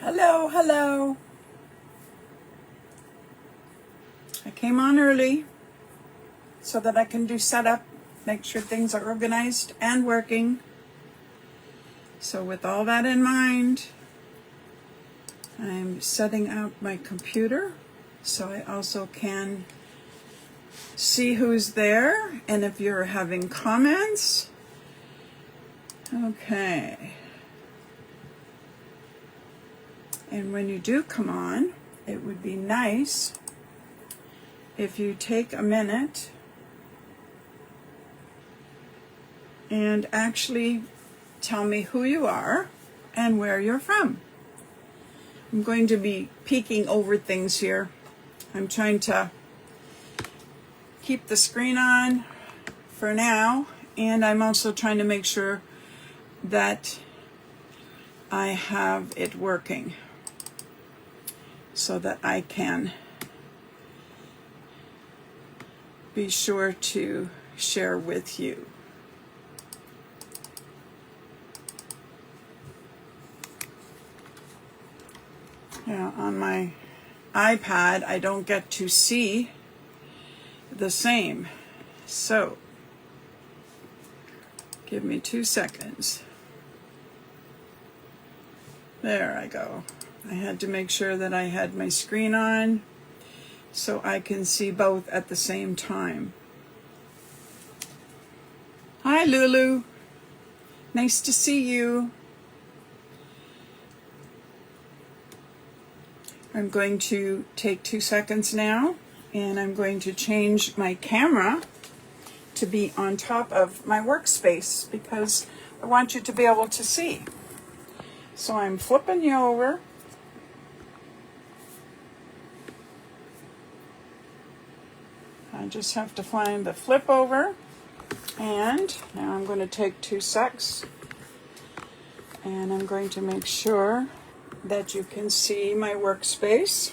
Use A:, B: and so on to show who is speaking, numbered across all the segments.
A: Hello, hello. I came on early so that I can do setup, make sure things are organized and working. So with all that in mind, I'm setting out my computer so I also can see who's there and if you're having comments. Okay. And when you do come on, it would be nice if you take a minute and actually tell me who you are and where you're from. I'm going to be peeking over things here. I'm trying to keep the screen on for now, and I'm also trying to make sure that I have it working so that I can be sure to share with you. Yeah, on my iPad, I don't get to see the same. So, give me 2 seconds. There I go. I had to make sure that I had my screen on so I can see both at the same time. Hi, Lulu. Nice to see you. I'm going to take 2 seconds now, and I'm going to change my camera to be on top of my workspace because I want you to be able to see. So I'm flipping you over. I just have to find the flip over, and now I'm going to take 2 secs, and I'm going to make sure that you can see my workspace.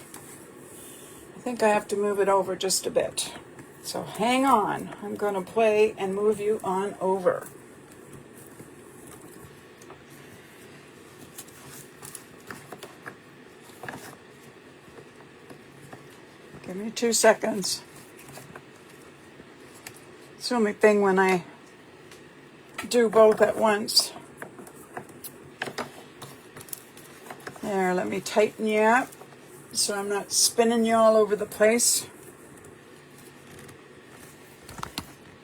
A: I think I have to move it over just a bit. So hang on, I'm going to play and move you on over. Give me 2 seconds. It's the only thing when I do both at once. There, let me tighten you up so I'm not spinning you all over the place.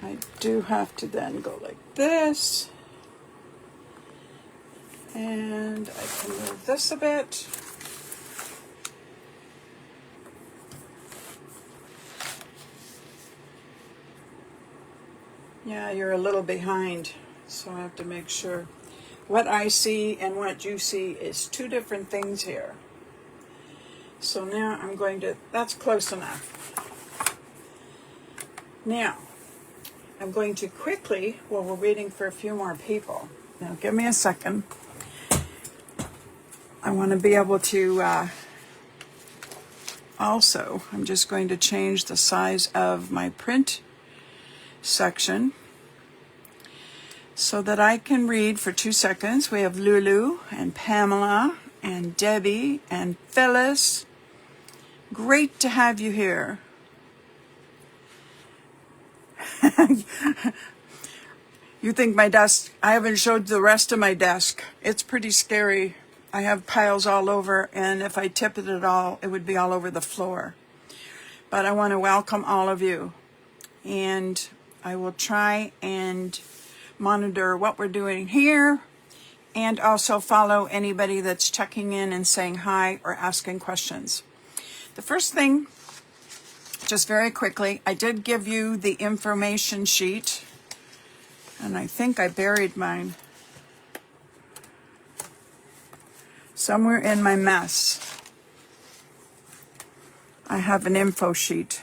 A: I do have to then go like this. And I can move this a bit. Yeah, you're a little behind, so I have to make sure. What I see and what you see is 2 different things here. So now I'm going to, that's close enough. Now, I'm going to quickly, while we're waiting for a few more people. Now, give me a second. I want to be able to, also, I'm just going to change the size of my print section so that I can read for 2 seconds. We have Lulu and Pamela and Debbie and Phyllis. Great to have you here. You think my desk, I haven't showed the rest of my desk. It's pretty scary. I have piles all over, and if I tipped it at all, it would be all over the floor. But I want to welcome all of you, and I will try and monitor what we're doing here and also follow anybody that's checking in and saying hi or asking questions. The first thing, just very quickly, I did give you the information sheet, and I think I buried mine somewhere in my mess. I have an info sheet.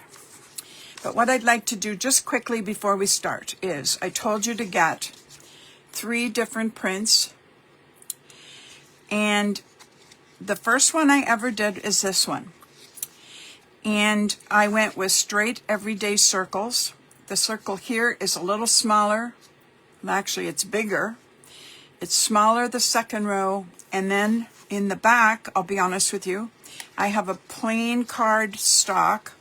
A: But what I'd like to do just quickly before we start is, I told you to get 3 different prints. And the first one I ever did is this one. And I went with straight everyday circles. The circle here is a little smaller. Well, actually, it's bigger. It's smaller the second row, and then in the back, I'll be honest with you, I have a plain card stock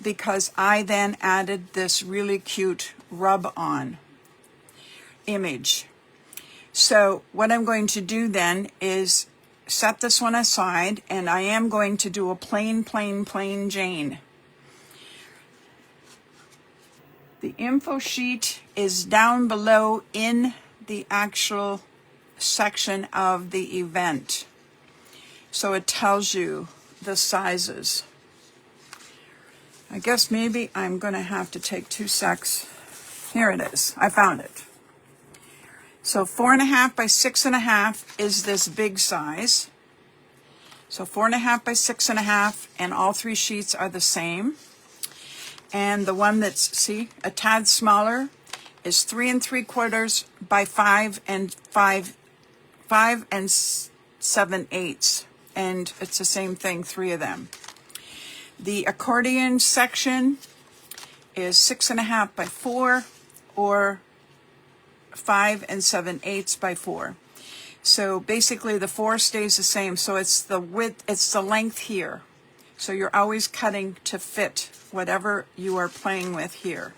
A: because I then added this really cute rub-on image. So what I'm going to do then is set this one aside, and I am going to do a plain Jane. The info sheet is down below in the actual section of the event. So it tells you the sizes. I guess maybe I'm going to have to take 2 secs. Here it is. I found it. So 4.5 by 6.5 is this big size. So 4.5 by 6.5, and all 3 sheets are the same. And the one that's, see, a tad smaller is 3 3/4 by 5 7/8, and it's the same thing, 3 of them. The accordion section is 6.5 by 4 or 5 7/8 by 4. So basically the 4 stays the same. So it's the width, it's the length here. So you're always cutting to fit whatever you are playing with here.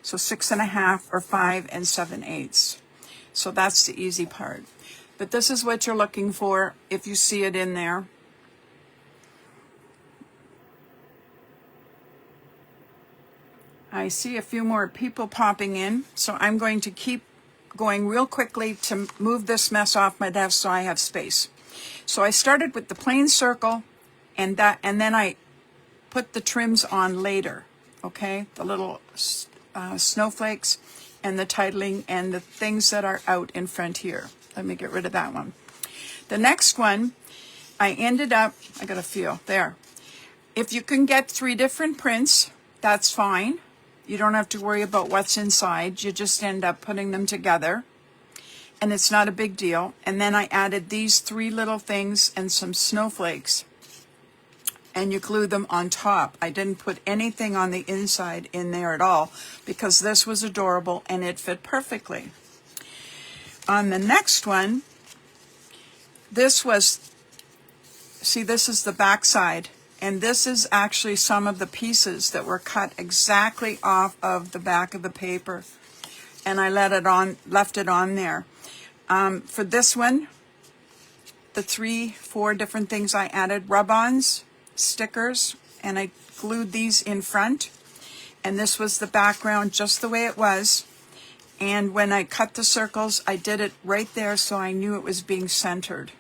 A: So 6.5 or 5 7/8. So that's the easy part. But this is what you're looking for if you see it in there. I see a few more people popping in, so I'm going to keep going real quickly to move this mess off my desk so I have space. So I started with the plain circle, and then I put the trims on later, okay? The little snowflakes and the titling and the things that are out in front here. Let me get rid of that one. The next one, I ended up, I got a feel, there. If you can get 3 different prints, that's fine. You don't have to worry about what's inside. You just end up putting them together, and it's not a big deal. And then I added these 3 little things and some snowflakes, and you glue them on top. I didn't put anything on the inside in there at all because this was adorable and it fit perfectly. On the next one, this was, see, this is the back side. And this is actually some of the pieces that were cut exactly off of the back of the paper. And I left it on there. For this one, the 3-4 different things I added, rub-ons, stickers, and I glued these in front. And this was the background just the way it was. And when I cut the circles, I did it right there so I knew it was being centered.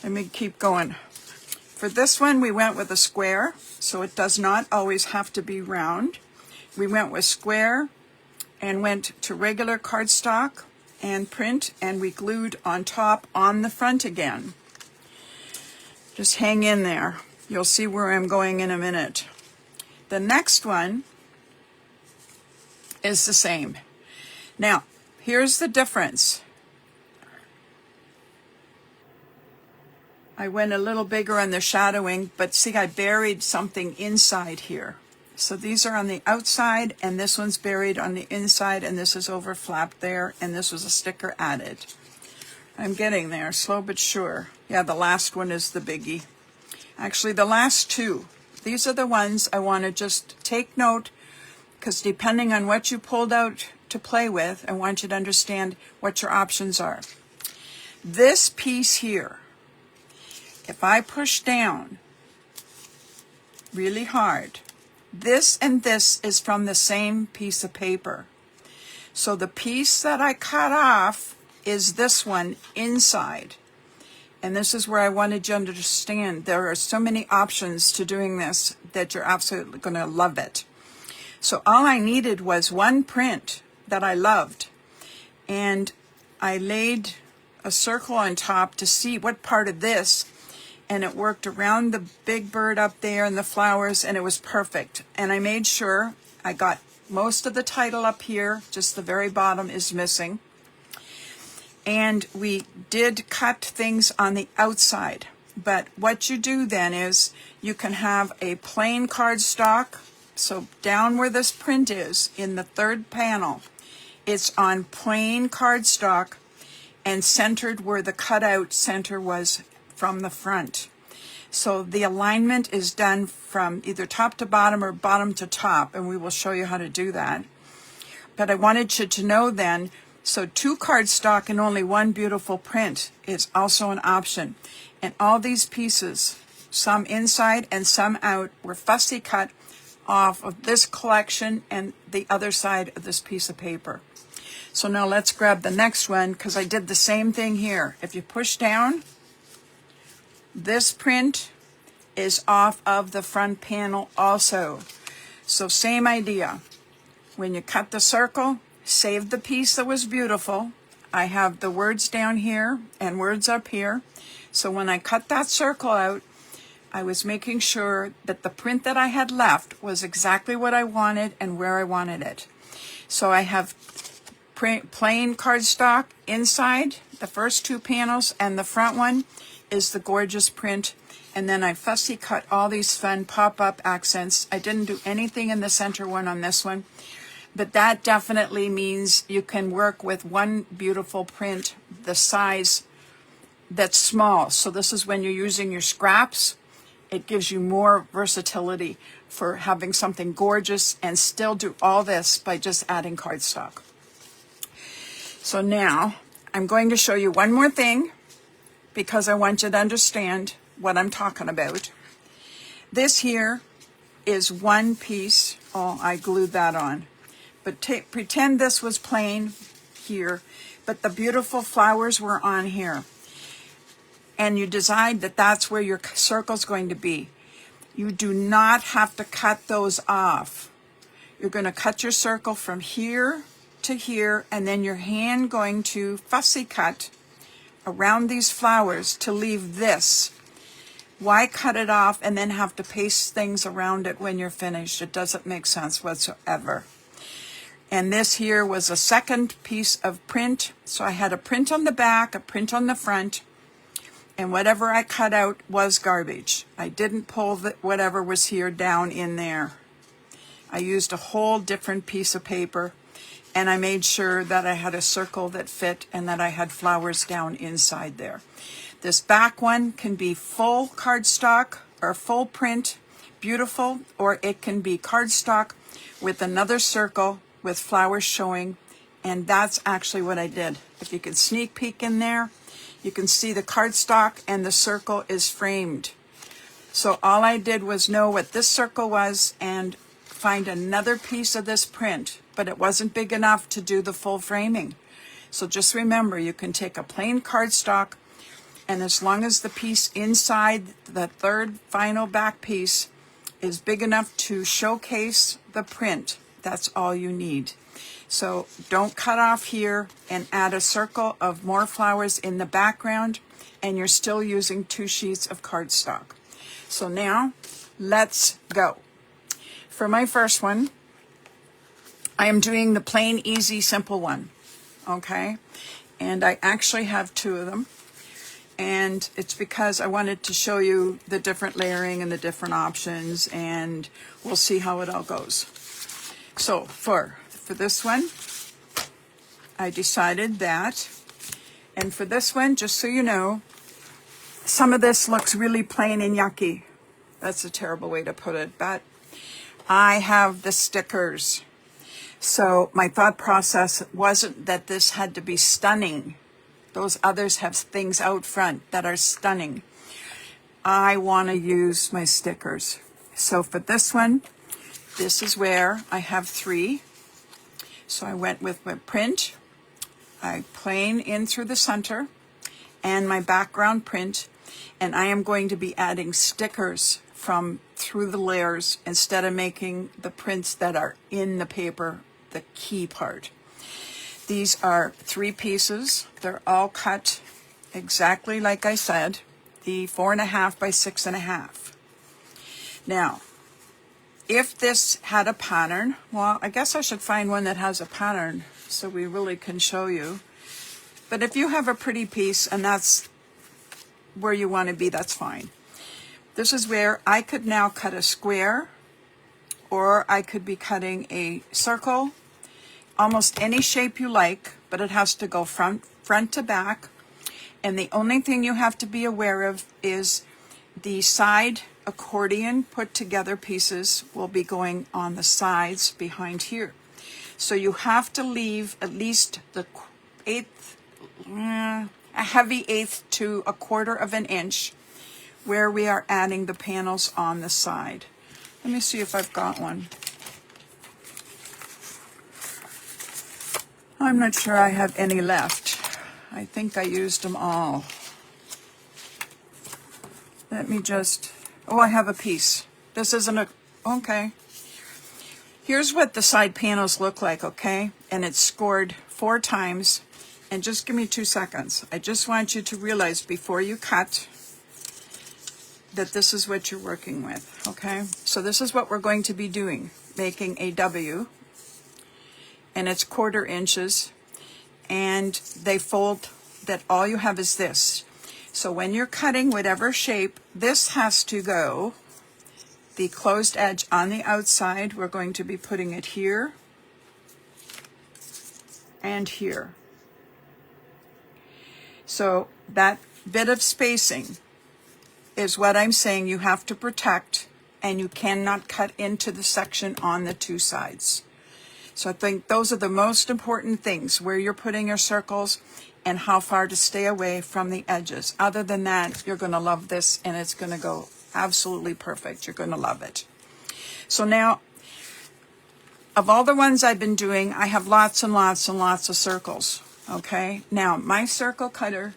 A: Let me keep going. For this one, we went with a square, so it does not always have to be round. We went with square and went to regular cardstock and print, and we glued on top on the front again. Just hang in there. You'll see where I'm going in a minute. The next one is the same. Now, here's the difference. I went a little bigger on the shadowing, but see, I buried something inside here. So these are on the outside, and this one's buried on the inside, and this is overflapped there, and this was a sticker added. I'm getting there, slow but sure. Yeah, the last one is the biggie. Actually, the last 2. These are the ones I want to just take note, because depending on what you pulled out to play with, I want you to understand what your options are. This piece here, if I push down really hard, this and this is from the same piece of paper. So the piece that I cut off is this one inside. And this is where I wanted you to understand there are so many options to doing this that you're absolutely going to love it. So all I needed was one print that I loved. And I laid a circle on top to see what part of this, and it worked around the big bird up there and the flowers, and it was perfect. And I made sure I got most of the title up here, just the very bottom is missing. And we did cut things on the outside. But what you do then is you can have a plain cardstock. So down where this print is, in the 3rd panel, it's on plain cardstock. and centered where the cutout center was from the front. So the alignment is done from either top to bottom or bottom to top, and we will show you how to do that. But I wanted you to know then, so 2 cardstock and only 1 beautiful print is also an option. And all these pieces, some inside and some out, were fussy cut off of this collection and the other side of this piece of paper. So now let's grab the next one, because I did the same thing here. If you push down, this print is off of the front panel also. So same idea. When you cut the circle, save the piece that was beautiful. I have the words down here and words up here. So when I cut that circle out, I was making sure that the print that I had left was exactly what I wanted and where I wanted it. So I have plain cardstock inside the first 2 panels, and the front one is the gorgeous print. And then I fussy cut all these fun pop-up accents. I didn't do anything in the center one on this one, but that definitely means you can work with one beautiful print the size that's small. So this is when you're using your scraps. It gives you more versatility for having something gorgeous and still do all this by just adding cardstock. So now I'm going to show you one more thing, because I want you to understand what I'm talking about. This here is one piece. Oh, I glued that on. But pretend this was plain here, but the beautiful flowers were on here. And you decide that that's where your circle's going to be. You do not have to cut those off. You're going to cut your circle from here to here, and then your hand going to fussy cut around these flowers to leave this. Why cut it off and then have to paste things around it when you're finished? It doesn't make sense whatsoever. And this here was a second piece of print. So I had a print on the back, a print on the front, and whatever I cut out was garbage. I didn't pull whatever was here down in there. I used a whole different piece of paper, and I made sure that I had a circle that fit and that I had flowers down inside there. This back one can be full cardstock or full print, beautiful, or it can be cardstock with another circle with flowers showing, and that's actually what I did. If you can sneak peek in there, you can see the cardstock and the circle is framed. So all I did was know what this circle was and find another piece of this print, but it wasn't big enough to do the full framing. So just remember, you can take a plain cardstock, and as long as the piece inside the third final back piece is big enough to showcase the print, that's all you need. So don't cut off here and add a circle of more flowers in the background, and you're still using 2 sheets of cardstock. So now let's go. For my first one, I am doing the plain, easy, simple one, okay? And I actually have 2 of them. And it's because I wanted to show you the different layering and the different options, and we'll see how it all goes. So for this one, I decided that, and for this one, just so you know, some of this looks really plain and yucky. That's a terrible way to put it, but I have the stickers. So my thought process wasn't that this had to be stunning. Those others have things out front that are stunning. I want to use my stickers. So for this one, this is where I have 3. So I went with my print, I plain in through the center, and my background print, and I am going to be adding stickers from through the layers instead of making the prints that are in the paper the key part. These are 3 pieces. They're all cut exactly like I said, the 4.5 by 6.5. Now, if this had a pattern, well, I guess I should find one that has a pattern so we really can show you. But if you have a pretty piece and that's where you want to be, that's fine. This is where I could now cut a square, or I could be cutting a circle, almost any shape you like, but it has to go front front to back. And the only thing you have to be aware of is the side accordion put together pieces will be going on the sides behind here. So you have to leave at least the eighth, a heavy eighth to a quarter of an inch where we are adding the panels on the side. Let me see if I've got one. I'm not sure I have any left. I think I used them all. Let me just, oh, I have a piece. This isn't a, okay. Here's what the side panels look like, okay? And it's scored 4 times. And just give me 2 seconds. I just want you to realize before you cut that this is what you're working with, okay? So this is what we're going to be doing, making a W. And it's 1/4 inches. And they fold that all you have is this. So when you're cutting whatever shape, this has to go, the closed edge on the outside, we're going to be putting it here and here. So that bit of spacing is what I'm saying you have to protect, and you cannot cut into the section on the 2 sides. So I think those are the most important things, where you're putting your circles and how far to stay away from the edges. Other than that, you're going to love this, and it's going to go absolutely perfect. You're going to love it. So now, of all the ones I've been doing, I have lots and lots and lots of circles. Okay, now my circle cutter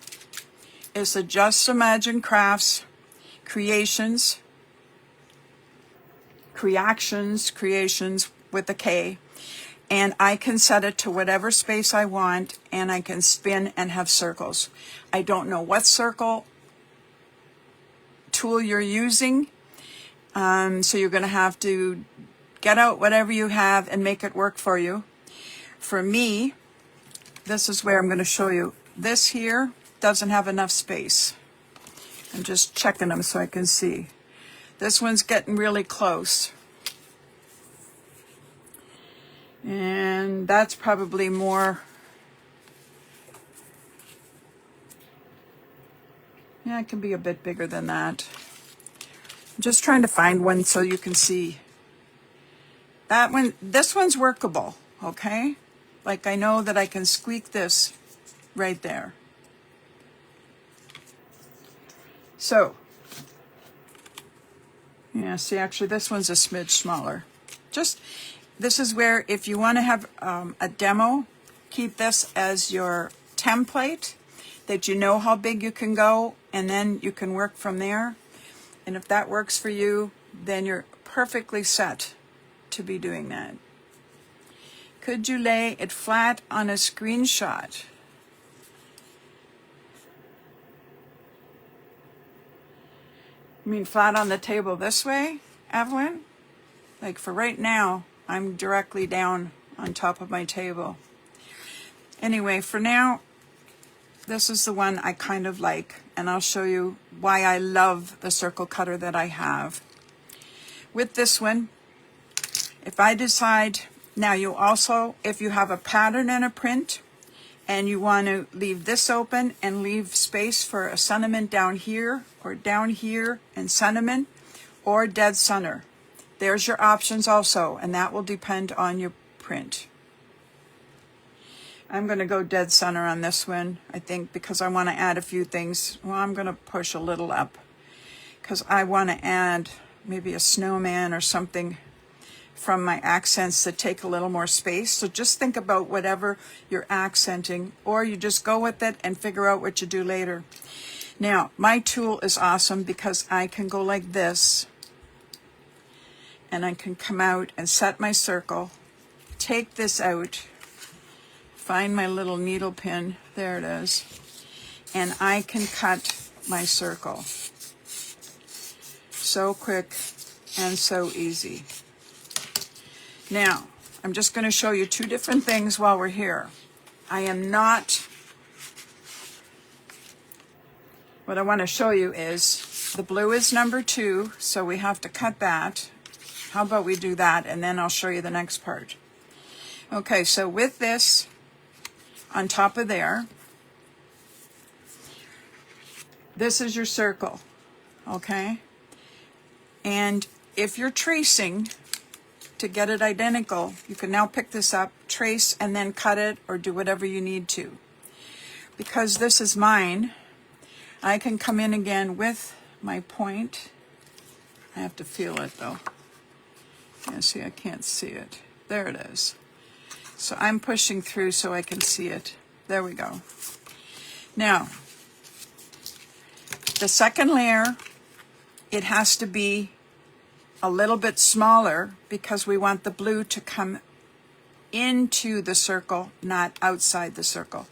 A: is the Just Imagine Crafts Creations with a K. And I can set it to whatever space I want, and I can spin and have circles. I don't know what circle tool you're using, so you're going to have to get out whatever you have and make it work for you. For me, this is where I'm going to show you. This here doesn't have enough space. I'm just checking them so I can see. This one's getting really close. And that's probably more, yeah, it can be a bit bigger than that. I'm just trying to find one so you can see. That one, this one's workable, okay? Like I know that I can squeak this right there. So, yeah, see, actually this one's a smidge smaller. This is where if you want to have a demo, keep this as your template, that you know how big you can go, and then you can work from there. And if that works for you, then you're perfectly set to be doing that. Could you lay it flat on a screenshot? You mean flat on the table this way, Evelyn? Like for right now, I'm directly down on top of my table. Anyway, for now, this is the one I kind of like, and I'll show you why I love the circle cutter that I have. With this one, if I decide, now you also, if you have a pattern and a print, and you want to leave this open and leave space for a sentiment down here, or down here and sentiment, or dead center. There's your options also, and that will depend on your print. I'm going to go dead center on this one, I think, because I want to add a few things. Well, I'm going to push a little up because I want to add maybe a snowman or something from my accents that take a little more space. So just think about whatever you're accenting, or you just go with it and figure out what you do later. Now, my tool is awesome because I can go like this, and I can come out and set my circle, take this out, find my little needle pin, there it is, and I can cut my circle. So quick and so easy. Now, I'm just going to show you 2 different things while we're here. What I want to show you is the blue is number 2, so we have to cut that. How about we do that, and then I'll show you the next part. Okay, so with this on top of there, This is your circle, okay? And if you're tracing to get it identical, you can now pick this up, trace, and then cut it or do whatever you need to. Because this is mine, I can come in again with my point. I have to feel it though. Yeah, see, I can't see it. There it is. So I'm pushing through so I can see it. There we go. Now, the second layer, it has to be a little bit smaller because we want the blue to come into the circle, not outside the circle.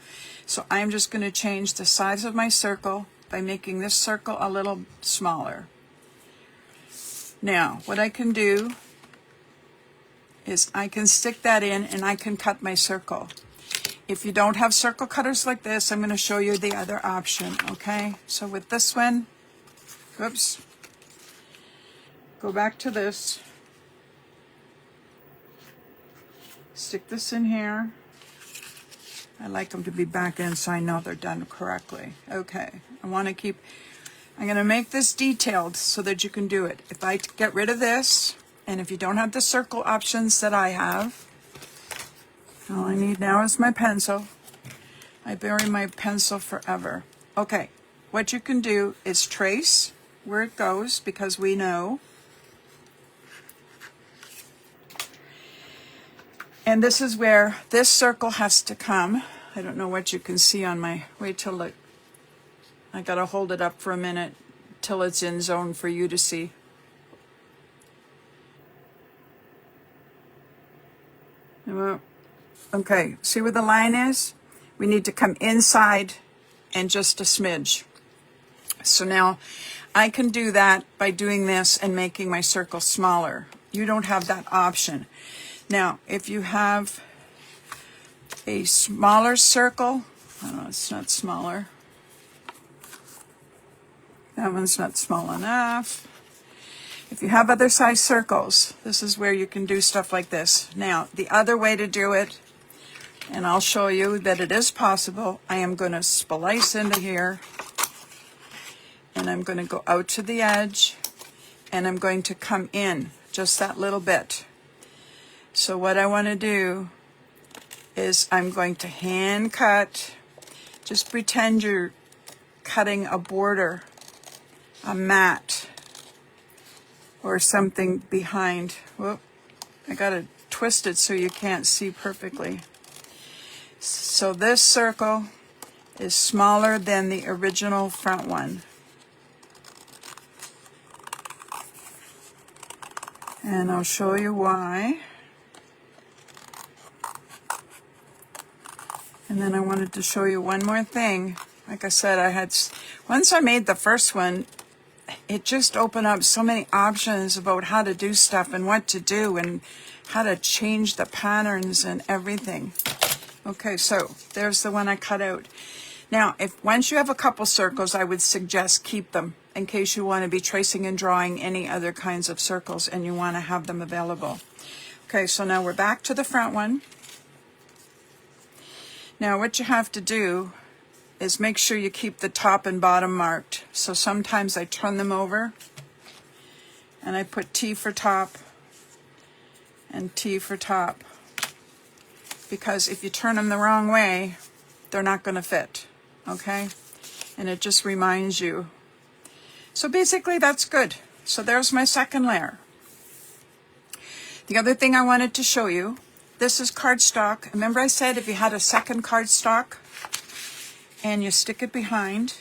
A: So I'm just going to change the size of my circle by making this circle a little smaller. Now, what I can do is I can stick that in and I can cut my circle. If you don't have circle cutters like this, I'm going to show you the other option, okay? So with this one, whoops, go back to this, stick this in here. I like them to be back in so I know they're done correctly. Okay, I'm going to make this detailed so that you can do it. If I get rid of this, and if you don't have the circle options that I have, all I need now is my pencil. I bury my pencil forever. Okay, what you can do is trace where it goes because we know. And this is where this circle has to come. I don't know what you can see on my, wait till it, I gotta hold it up for a minute till it's in zone for you to see. Okay, see where the line is? We need to come inside and just a smidge. So now I can do that by doing this and making my circle smaller. You don't have that option. Now, if you have a smaller circle, oh, it's not smaller. That one's not small enough. If you have other size circles, this is where you can do stuff like this. Now, the other way to do it, and I'll show you that it is possible, I am going to splice into here, and I'm going to go out to the edge, and I'm going to come in just that little bit. So what I want to do is I'm going to hand cut, just pretend you're cutting a border, a mat, or something behind. Whoop, I got it twisted so you can't see perfectly. So this circle is smaller than the original front one. And I'll show you why. And then I wanted to show you one more thing. Like I said, once I made the first one, it just opened up so many options about how to do stuff and what to do and how to change the patterns and everything. Okay, so there's the one I cut out. Now, once you have a couple circles, I would suggest keep them in case you want to be tracing and drawing any other kinds of circles and you want to have them available. Okay, so now we're back to the front one. Now what you have to do is make sure you keep the top and bottom marked. So sometimes I turn them over and I put T for top and T for top, because if you turn them the wrong way, they're not going to fit, okay? And it just reminds you. So basically that's good. So there's my second layer. The other thing I wanted to show you, this is cardstock. Remember I said if you had a second cardstock and you stick it behind.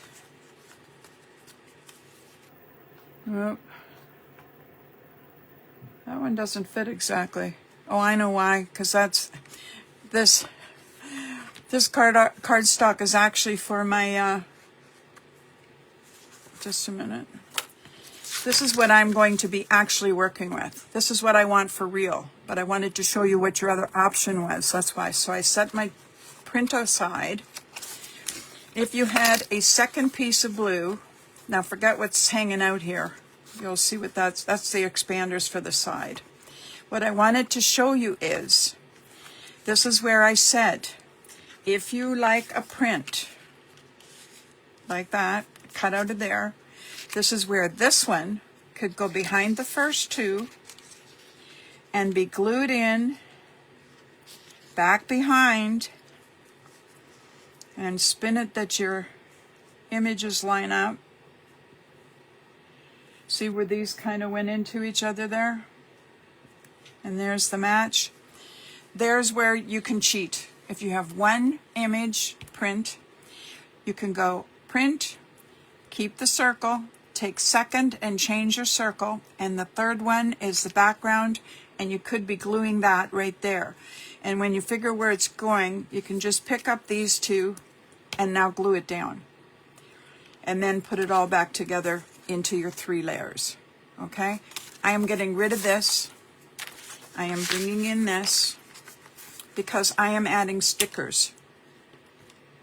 A: Oh, that one doesn't fit exactly. Oh, I know why, because that's this cardstock is actually for my just a minute. This is what I'm going to be actually working with. This is what I want for real, but I wanted to show you what your other option was. That's why. So I set my print aside. If you had a second piece of blue, now forget what's hanging out here. You'll see what that's the expanders for the side. What I wanted to show you is, this is where I said, if you like a print like that, cut out of there. This is where this one could go behind the first two and be glued in back behind, and spin it that your images line up. See where these kind of went into each other there? And there's the match. There's where you can cheat. If you have one image print, you can go print, keep the circle, take second and change your circle, and the third one is the background, and you could be gluing that right there. And when you figure where it's going, you can just pick up these two and now glue it down. And then put it all back together into your 3 layers. Okay? I am getting rid of this. I am bringing in this because I am adding stickers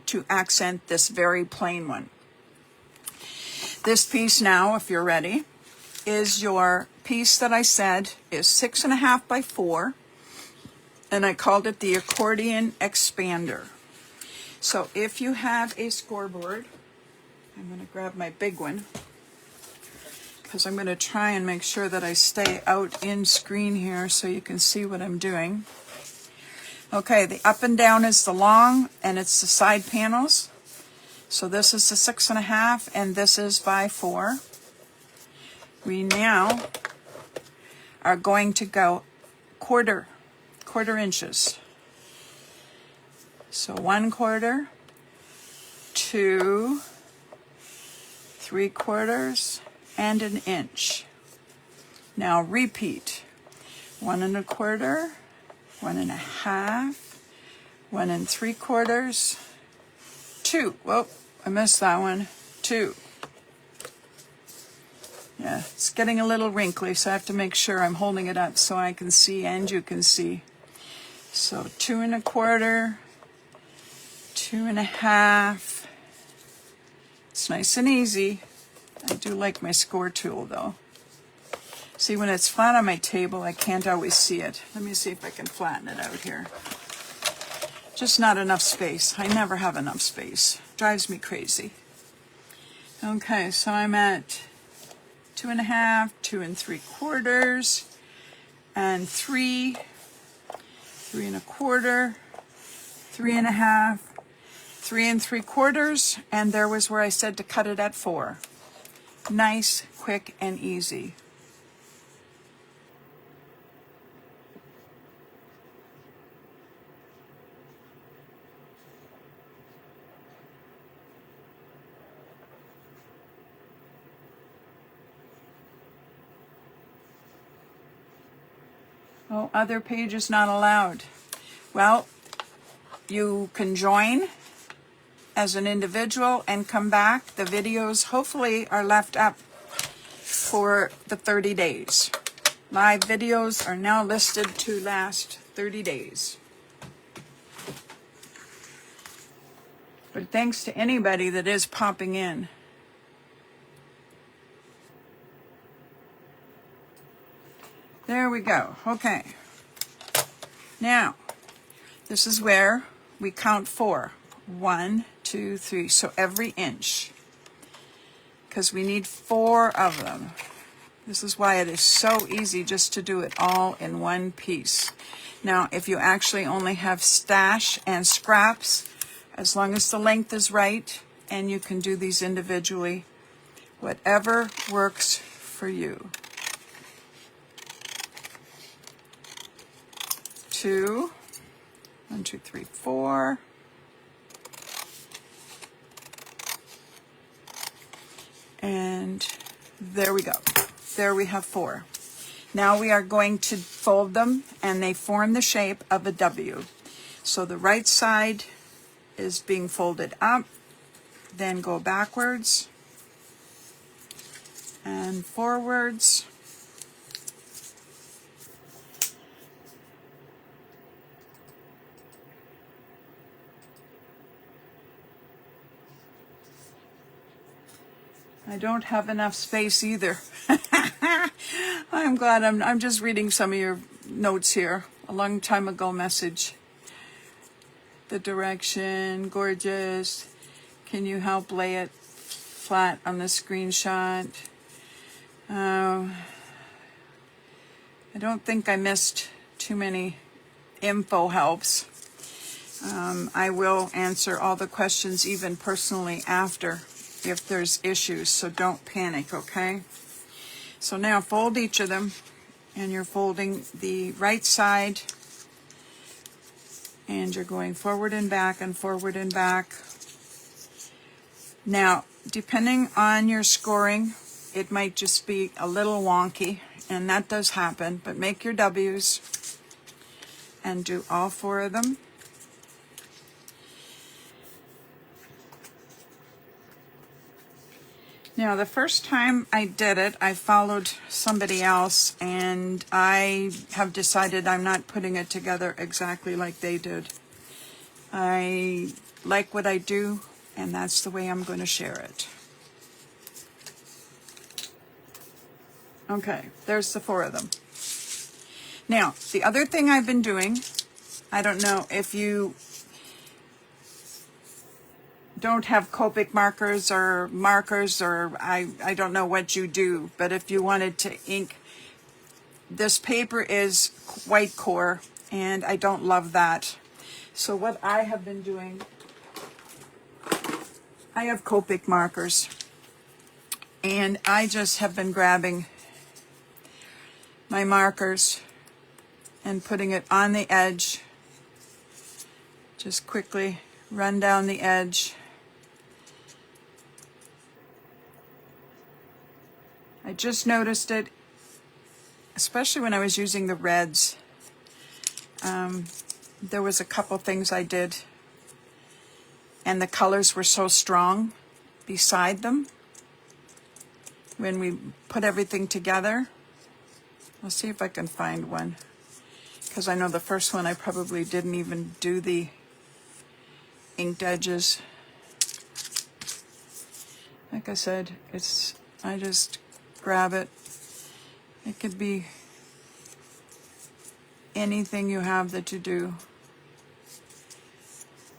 A: to accent this very plain one. This piece now, if you're ready, is your piece that I said is 6.5 by 4, and I called it the accordion expander. So if you have a scoreboard, I'm going to grab my big one because I'm going to try and make sure that I stay out in screen here so you can see what I'm doing. Okay, the up and down is the long, and it's the side panels. So this is the 6.5, and this is by 4. We now are going to go quarter inches. So 1/4, 2, 3/4, and 1 inch. Now repeat. 1 1/4, 1 1/2, 1 3/4, 2. Whoa, I missed that one. 2. Yeah, it's getting a little wrinkly, so I have to make sure I'm holding it up so I can see and you can see. So 2 1/4, 2 1/2. It's nice and easy. I do like my score tool though. See, when it's flat on my table, I can't always see it. Let me see if I can flatten it out here. Just not enough space. I never have enough space. Drives me crazy. Okay, so I'm at 2 1/2, 2 3/4, and 3, 3 1/4, 3 1/2, 3 3/4, and there was where I said to cut it at 4. Nice, quick, and easy. Oh, other pages not allowed. Well, you can join as an individual and come back. The videos hopefully are left up for the 30 days. Live videos are now listed to last 30 days. But thanks to anybody that is popping in. There we go. Okay. Now, this is where we count 4. 1, 2, 3. So every inch. Because we need 4 of them. This is why it is so easy just to do it all in one piece. Now, if you actually only have stash and scraps, as long as the length is right, and you can do these individually, whatever works for you. 2, 1, 2, 3, 4. And there we go. There we have 4. Now we are going to fold them, and they form the shape of a W. So the right side is being folded up, then go backwards and forwards. I don't have enough space either. I'm glad I'm just reading some of your notes here. A long time ago message. The direction, gorgeous. Can you help lay it flat on the screenshot. I don't think I missed too many info helps. I will answer all the questions even personally after if there's issues, so don't panic, okay? So now fold each of them, and you're folding the right side, and you're going forward and back and forward and back. Now, depending on your scoring, it might just be a little wonky, and that does happen, but make your W's and do all 4 of them. Now, the first time I did it, I followed somebody else, and I have decided I'm not putting it together exactly like they did. I like what I do, and that's the way I'm going to share it. Okay, there's the 4 of them. Now, the other thing I've been doing, I don't know if you don't have Copic markers, or I don't know what you do, but if you wanted to ink, this paper is white core, and I don't love that. So what I have been doing, I have Copic markers, and I just have been grabbing my markers and putting it on the edge. Just quickly run down the edge. I just noticed it, especially when I was using the reds. There was a couple things I did, and the colors were so strong beside them when we put everything together. I'll see if I can find one, because I know the first one I probably didn't even do the inked edges. Like I said, I just grab it. It could be anything you have that you do.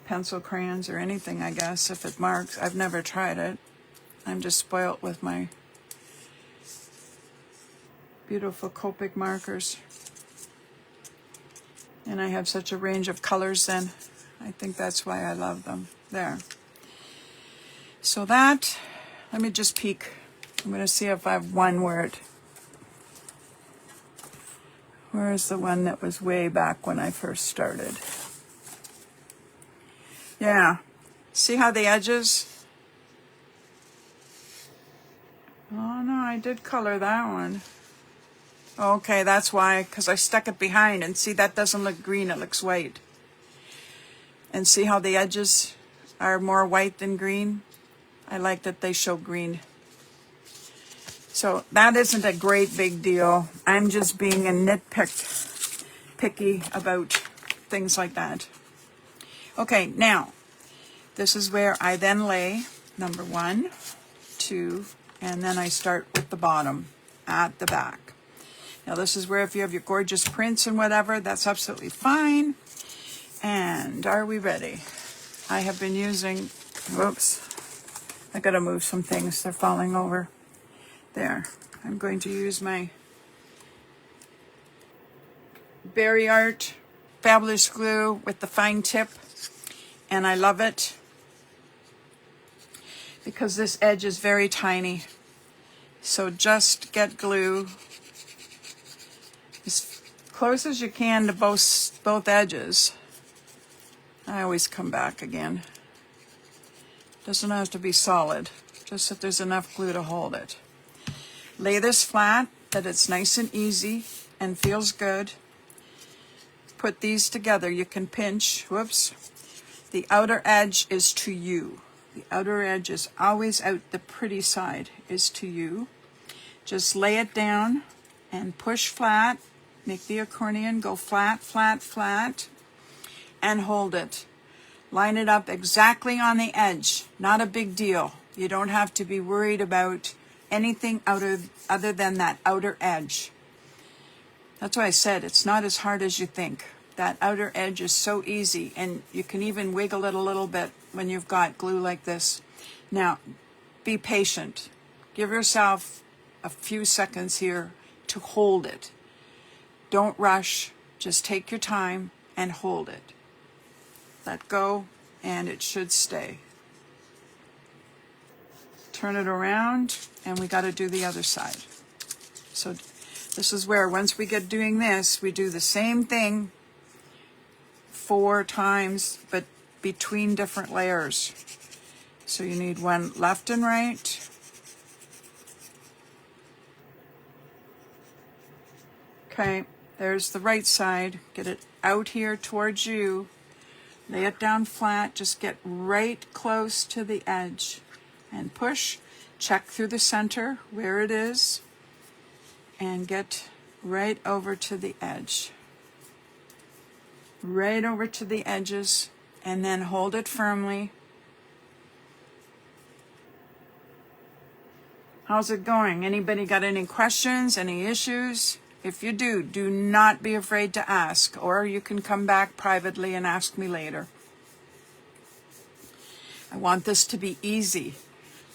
A: Pencil crayons or anything, I guess, if it marks. I've never tried it. I'm just spoilt with my beautiful Copic markers. And I have such a range of colors then. I think that's why I love them. There. So that, let me just peek. I'm going to see if I have one word. Where's the one that was way back when I first started? Yeah. See how the edges? Oh no, I did color that one. Okay, that's why, because I stuck it behind, and see, that doesn't look green, it looks white. And see how the edges are more white than green? I like that they show green. So that isn't a great big deal. I'm just being a picky about things like that. Okay, now, this is where I then lay number 1, 2, and then I start with the bottom at the back. Now this is where if you have your gorgeous prints and whatever, that's absolutely fine. And are we ready? I have been using, whoops, I gotta move some things, they're falling over. There, I'm going to use my Berry Art Fabulous Glue with the fine tip, and I love it because this edge is very tiny. So just get glue as close as you can to both edges. I always come back again. Doesn't have to be solid, just that there's enough glue to hold it. Lay this flat, that it's nice and easy and feels good. Put these together. You can pinch. Whoops. The outer edge is to you. The outer edge is always out. The pretty side is to you. Just lay it down and push flat. Make the accordion go flat, flat, flat, and hold it. Line it up exactly on the edge. Not a big deal. You don't have to be worried about anything other than that outer edge. That's why I said it's not as hard as you think. That outer edge is so easy, and you can even wiggle it a little bit when you've got glue like this. Now, be patient. Give yourself a few seconds here to hold it. Don't rush. Just take your time and hold it. Let go, and it should stay. Turn it around, and we got to do the other side. So this is where, once we get doing this, we do the same thing 4 times, but between different layers. So you need one left and right. Okay, there's the right side. Get it out here towards you. Lay it down flat. Just get right close to the edge and push. Check through the center where it is and get right over to the edge. Right over to the edges, and then hold it firmly. How's it going? Anybody got any questions, any issues? If you do, do not be afraid to ask, or you can come back privately and ask me later. I want this to be easy.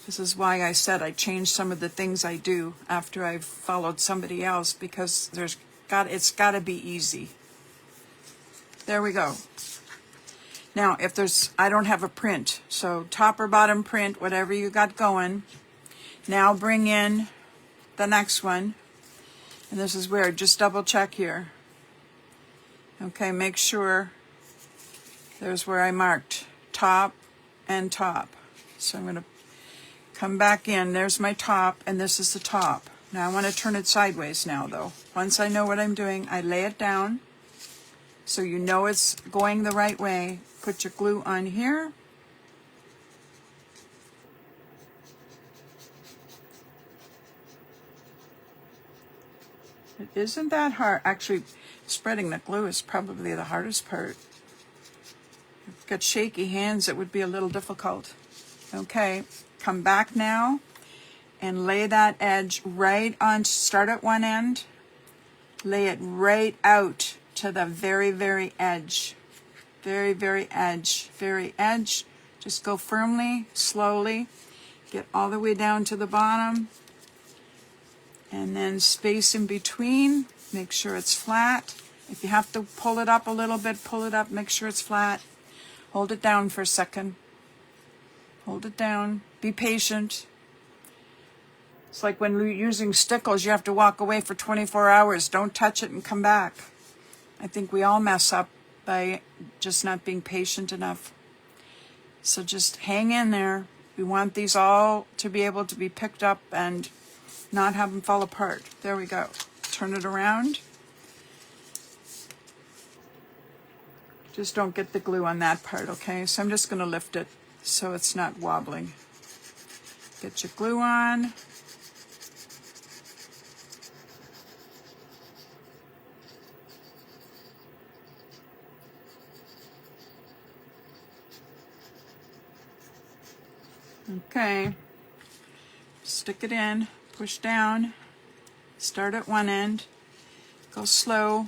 A: This is why I said I changed some of the things I do after I've followed somebody else, because it's got to be easy. There we go. Now, I don't have a print, so top or bottom print, whatever you got going. Now bring in the next one. And this is where, just double check here. Okay, make sure there's where I marked top and top. So I'm going to come back in. There's my top, and this is the top. Now I want to turn it sideways now, though. Once I know what I'm doing, I lay it down so you know it's going the right way. Put your glue on here. It isn't that hard. Actually, spreading the glue is probably the hardest part. If you've got shaky hands, it would be a little difficult. Okay, come back now and lay that edge right on. Start at one end. Lay it right out to the very, very edge. Very, very edge. Very edge. Just go firmly, slowly. Get all the way down to the bottom. And then space in between, make sure it's flat. If you have to pull it up a little bit, pull it up, make sure it's flat. Hold it down for a second. Hold it down. Be patient. It's like when you're using stickles, you have to walk away for 24 hours. Don't touch it and come back. I think we all mess up by just not being patient enough. So just hang in there. We want these all to be able to be picked up and not have them fall apart. There we go. Turn it around. Just don't get the glue on that part, okay? So I'm just going to lift it so it's not wobbling. Get your glue on. Okay. Stick it in. Push down, start at one end, go slow,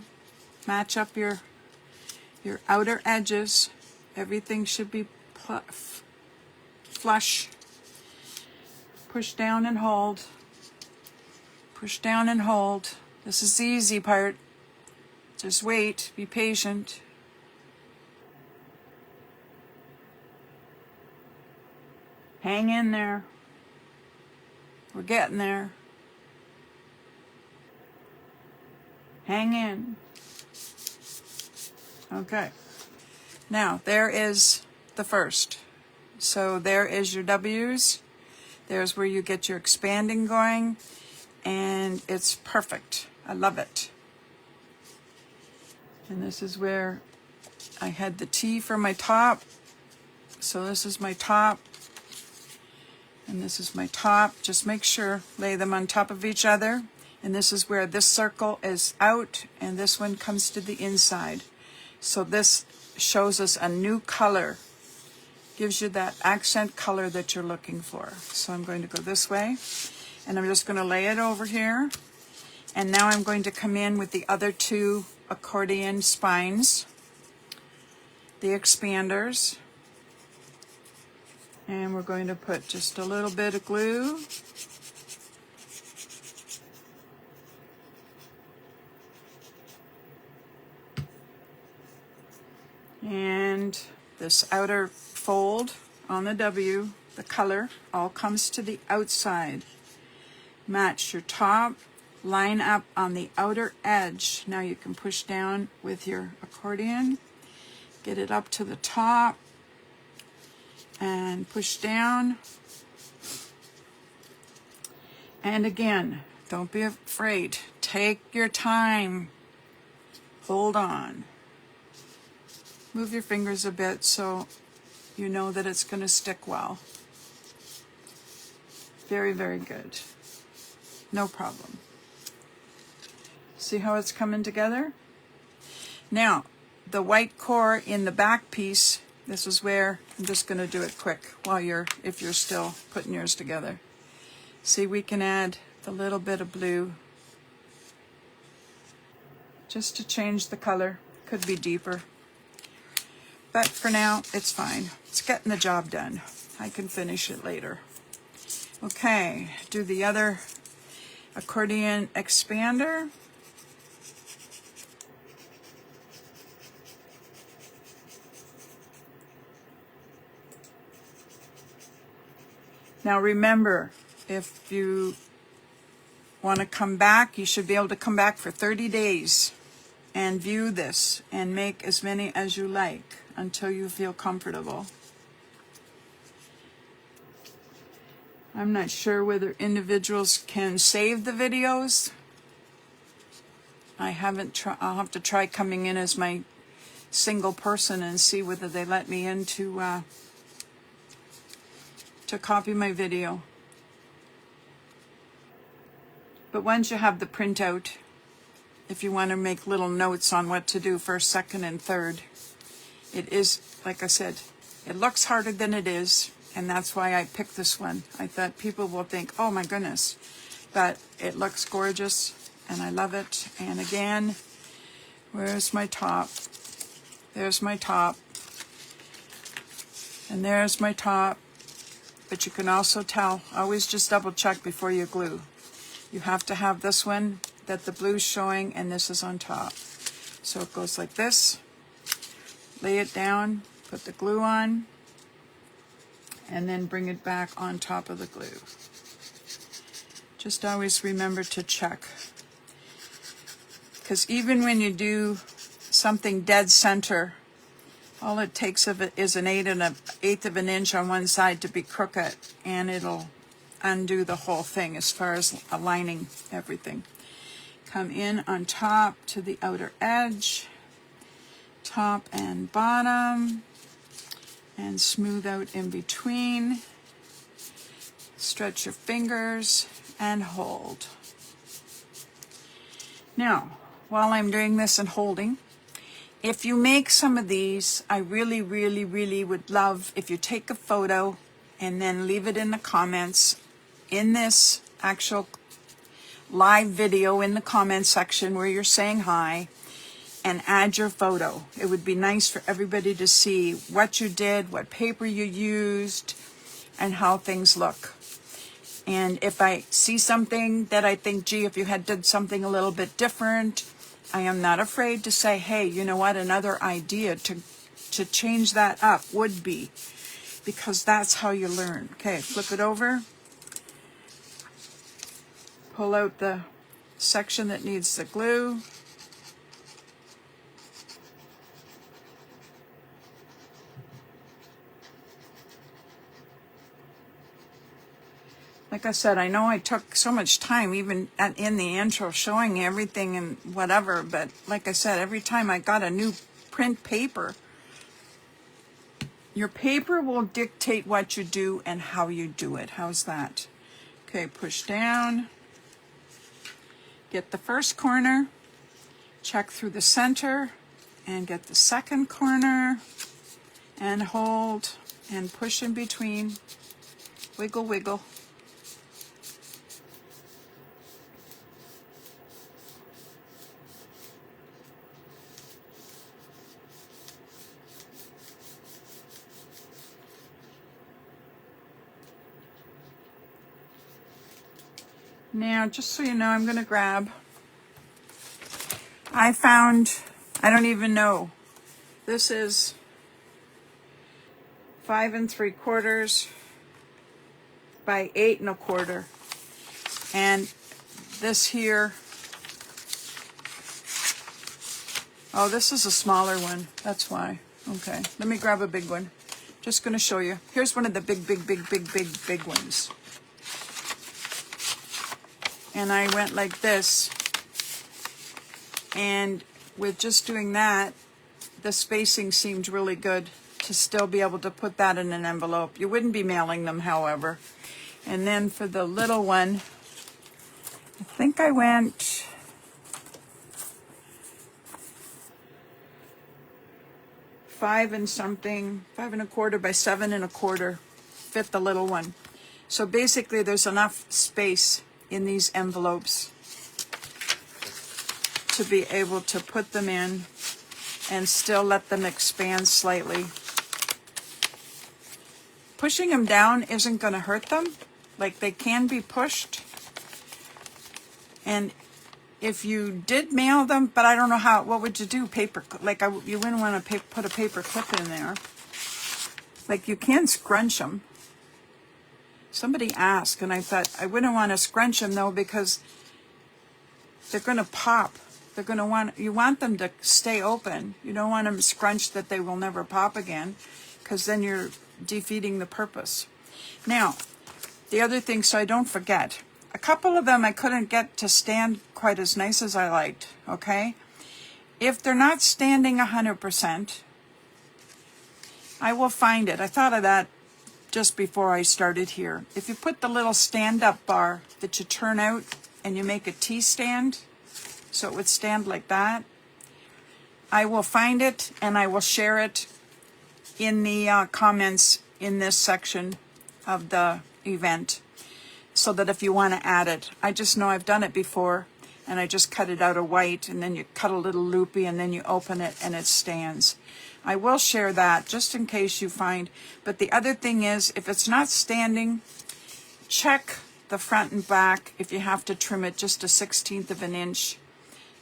A: match up your outer edges. Everything should be flush. Push down and hold. Push down and hold. This is the easy part. Just wait, be patient. Hang in there. We're getting there. Hang in. Okay. Now, there is the first. So there is your W's. There's where you get your expanding going. And it's perfect. I love it. And this is where I had the T for my top. So this is my top. And this is my top. Just make sure, lay them on top of each other. And this is where this circle is out and this one comes to the inside. So this shows us a new color. Gives you that accent color that you're looking for. So I'm going to go this way. And I'm just going to lay it over here. And now I'm going to come in with the other 2 accordion spines. The expanders. And we're going to put just a little bit of glue. And this outer fold on the W, the color, all comes to the outside. Match your top, line up on the outer edge. Now you can push down with your accordion, get it up to the top, and push down. And again, don't be afraid. Take your time. Hold on. Move your fingers a bit so you know that it's going to stick well. Very, very good. No problem. See how it's coming together? Now, the white core in the back piece, this is where, I'm just going to do it quick while if you're still putting yours together. See, we can add the little bit of blue just to change the color. Could be deeper. But for now, it's fine. It's getting the job done. I can finish it later. Okay, do the other accordion expander. Now remember, if you want to come back, you should be able to come back for 30 days and view this and make as many as you like until you feel comfortable. I'm not sure whether individuals can save the videos. I haven't tried. I'll have to try coming in as my single person and see whether they let me in to copy my video. But once you have the printout, if you want to make little notes on what to do first, second, and third, it is, like I said, it looks harder than it is, and that's why I picked this one. I thought people will think, oh my goodness, but it looks gorgeous, and I love it. And again, where's my top? There's my top, and there's my top. But you can also tell, always just double check before you glue. You have to have this one that the blue's showing, and this is on top. So it goes like this. Lay it down, put the glue on, and then bring it back on top of the glue. Just always remember to check. Because even when you do something dead center, all it takes of it is an eighth of an inch on one side to be crooked, and it'll undo the whole thing as far as aligning everything. Come in on top to the outer edge, top and bottom, and smooth out in between. Stretch your fingers and hold. Now, while I'm doing this and holding, if you make some of these, I really, really, really would love if you take a photo and then leave it in the comments in this actual live video in the comment section where you're saying hi, and add your photo. It would be nice for everybody to see what you did, what paper you used, and how things look. And if I see something that I think, gee, if you had did something a little bit different, I am not afraid to say, hey, you know what, another idea to change that up would be, because that's how you learn. Okay, flip it over. Pull out the section that needs the glue. Like I said, I know I took so much time even in the intro showing everything and whatever, but like I said, every time I got a new print paper, your paper will dictate what you do and how you do it. How's that? Okay, push down. Get the first corner, check through the center, and get the second corner, and hold, and push in between. Wiggle, wiggle. Now, just so you know, I'm going to grab, I found, I don't even know, this is 5 3/4 by 8 1/4. And this here, oh, this is a smaller one. That's why. Okay, let me grab a big one. Just going to show you. Here's one of the big ones. And I went like this. And with just doing that, the spacing seemed really good to still be able to put that in an envelope. You wouldn't be mailing them, however. And then for the little one, I think I went 5 and something, 5 1/4 by 7 1/4 fit the little one. So basically there's enough space in these envelopes to be able to put them in and still let them expand slightly. Pushing them down isn't going to hurt them. Like, they can be pushed. And if you did mail them, but I don't know how, what would you do? Paper, like you wouldn't want to put a paper clip in there. Like, you can scrunch them. Somebody asked, and I thought, I wouldn't want to scrunch them though, because they're going to pop. They're going to want, you want them to stay open. You don't want them scrunched that they will never pop again, because then you're defeating the purpose. Now, the other thing, so I don't forget, a couple of them I couldn't get to stand quite as nice as I liked, okay? If they're not standing 100%, I will find it. I thought of that just before I started here. If you put the little stand-up bar that you turn out and you make a T-stand, so it would stand like that, I will find it and I will share it in the comments in this section of the event, so that if you want to add it. I just know I've done it before, and I just cut it out of white, and then you cut a little loopy, and then you open it and it stands. I will share that just in case you find. But the other thing is, if it's not standing, check the front and back if you have to trim it just 1/16 of an inch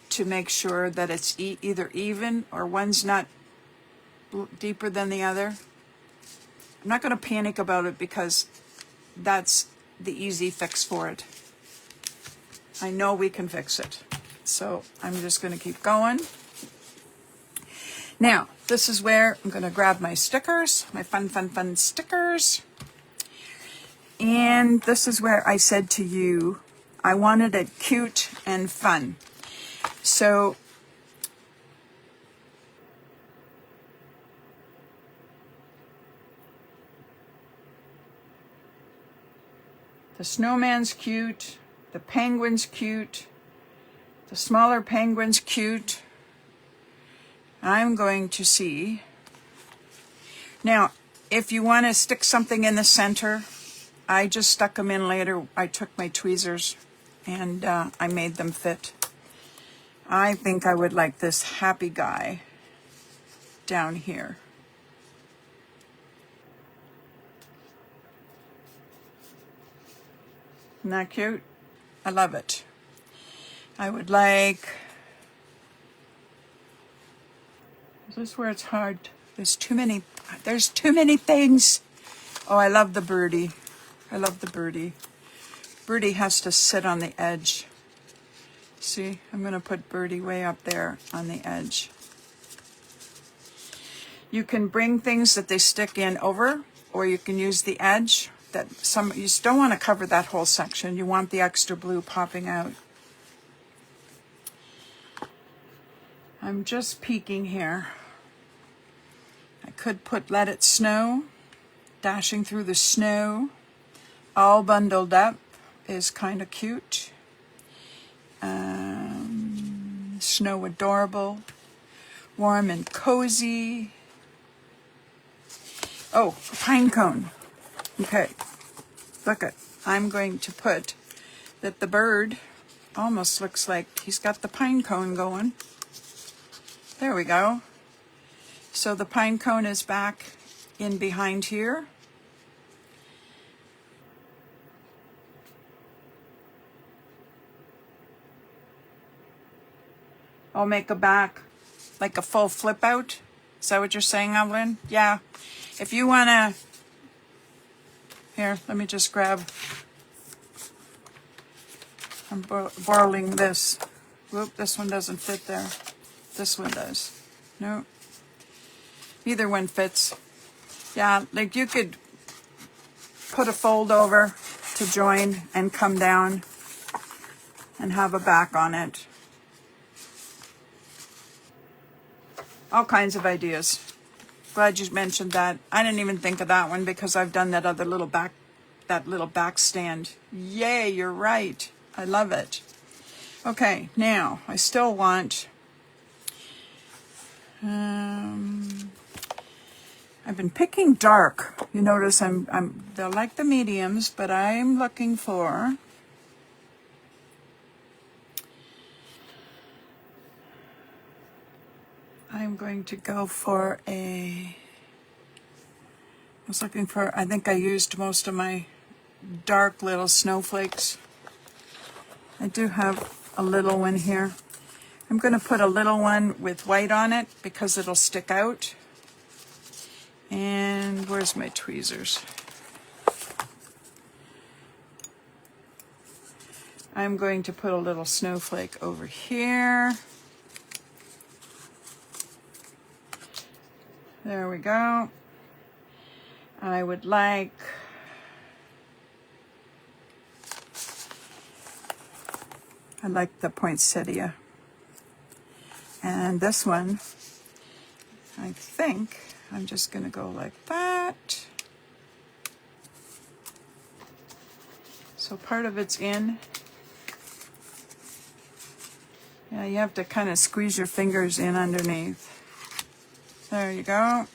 A: to make sure that it's either even or one's not deeper than the other. I'm not going to panic about it, because that's the easy fix for it. I know we can fix it. So I'm just going to keep going. Now, this is where I'm going to grab my stickers, my fun stickers. And this is where I said to you, I wanted it cute and fun. So the snowman's cute, the penguin's cute, the smaller penguin's cute. I'm going to see. Now, if you want to stick something in the center, I just stuck them in later. I took my tweezers and I made them fit. I think I would like this happy guy down here. Isn't that cute? I love it. I would like, is this where it's hard? There's too many things. Oh, I love the birdie. I love the birdie. Birdie has to sit on the edge. See, I'm going to put birdie way up there on the edge. You can bring things that they stick in over, or you can use the edge. That some, you just don't want to cover that whole section. You want the extra blue popping out. I'm just peeking here. I could put Let It Snow, dashing through the snow, all bundled up is kind of cute. Snow adorable, warm and cozy. Oh, a pine cone. Okay, look it. I'm going to put that the bird almost looks like he's got the pine cone going. There we go. So the pine cone is back in behind here. I'll make a back, like a full flip out. Is that what you're saying, Evelyn? Yeah. If you want to, here, let me just grab, I'm borrowing this. Whoop, this one doesn't fit there. This one does. No. Either one fits. Yeah, like you could put a fold over to join and come down and have a back on it. All kinds of ideas. Glad you mentioned that. I didn't even think of that one because I've done that other little back, that little back stand. Yay, you're right. I love it. Okay, now I still want, I've been picking dark. You notice they're like the mediums, but I'm looking for, I'm going to go for I was looking for, I think I used most of my dark little snowflakes. I do have a little one here. I'm going to put a little one with white on it because it'll stick out. And where's my tweezers? I'm going to put a little snowflake over here. There we go. I would like, I like the poinsettia. And this one, I think I'm just going to go like that. So part of it's in. Yeah, you have to kind of squeeze your fingers in underneath. There you go.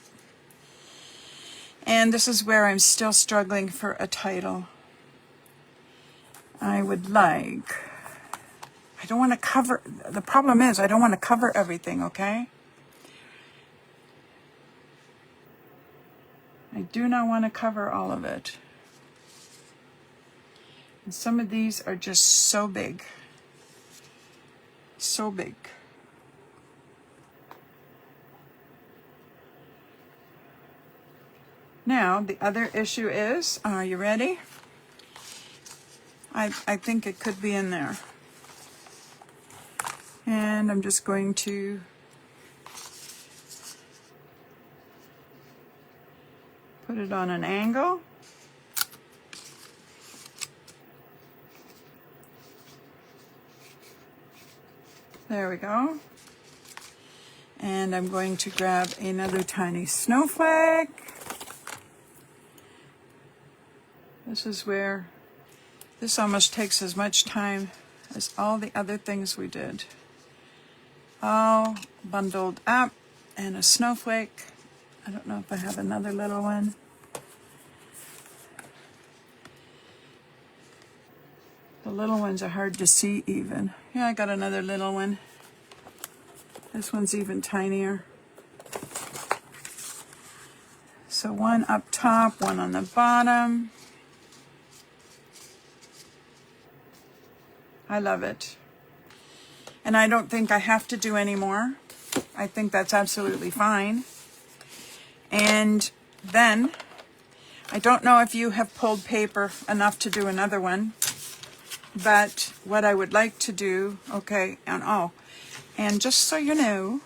A: And this is where I'm still struggling for a title. I would like, I don't want to cover, the problem is I don't want to cover everything, okay? I do not want to cover all of it. And some of these are just so big. So big. Now, the other issue is, are you ready? I think it could be in there. And I'm just going to put it on an angle. There we go. And I'm going to grab another tiny snowflake. This is where this almost takes as much time as all the other things we did. All bundled up, and a snowflake. I don't know if I have another little one. The little ones are hard to see even. Yeah, I got another little one. This one's even tinier. So one up top, one on the bottom. I love it. And I don't think I have to do any more. I think that's absolutely fine. And then, I don't know if you have pulled paper enough to do another one, but what I would like to do, okay, and oh, and just so you know,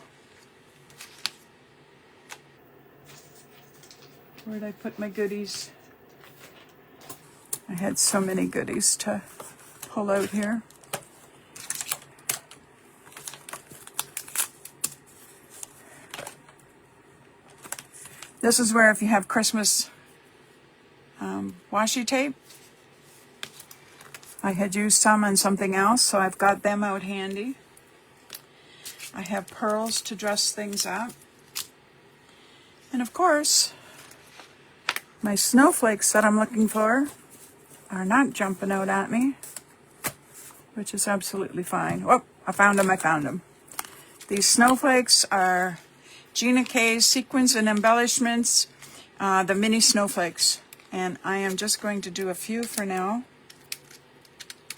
A: where did I put my goodies? I had so many goodies to pull out here. This is where if you have Christmas washi tape, I had used some on something else, so I've got them out handy. I have pearls to dress things up. And of course, my snowflakes that I'm looking for are not jumping out at me, which is absolutely fine. Oh, I found them. These snowflakes are Gina K's Sequins and Embellishments, the mini snowflakes. And I am just going to do a few for now,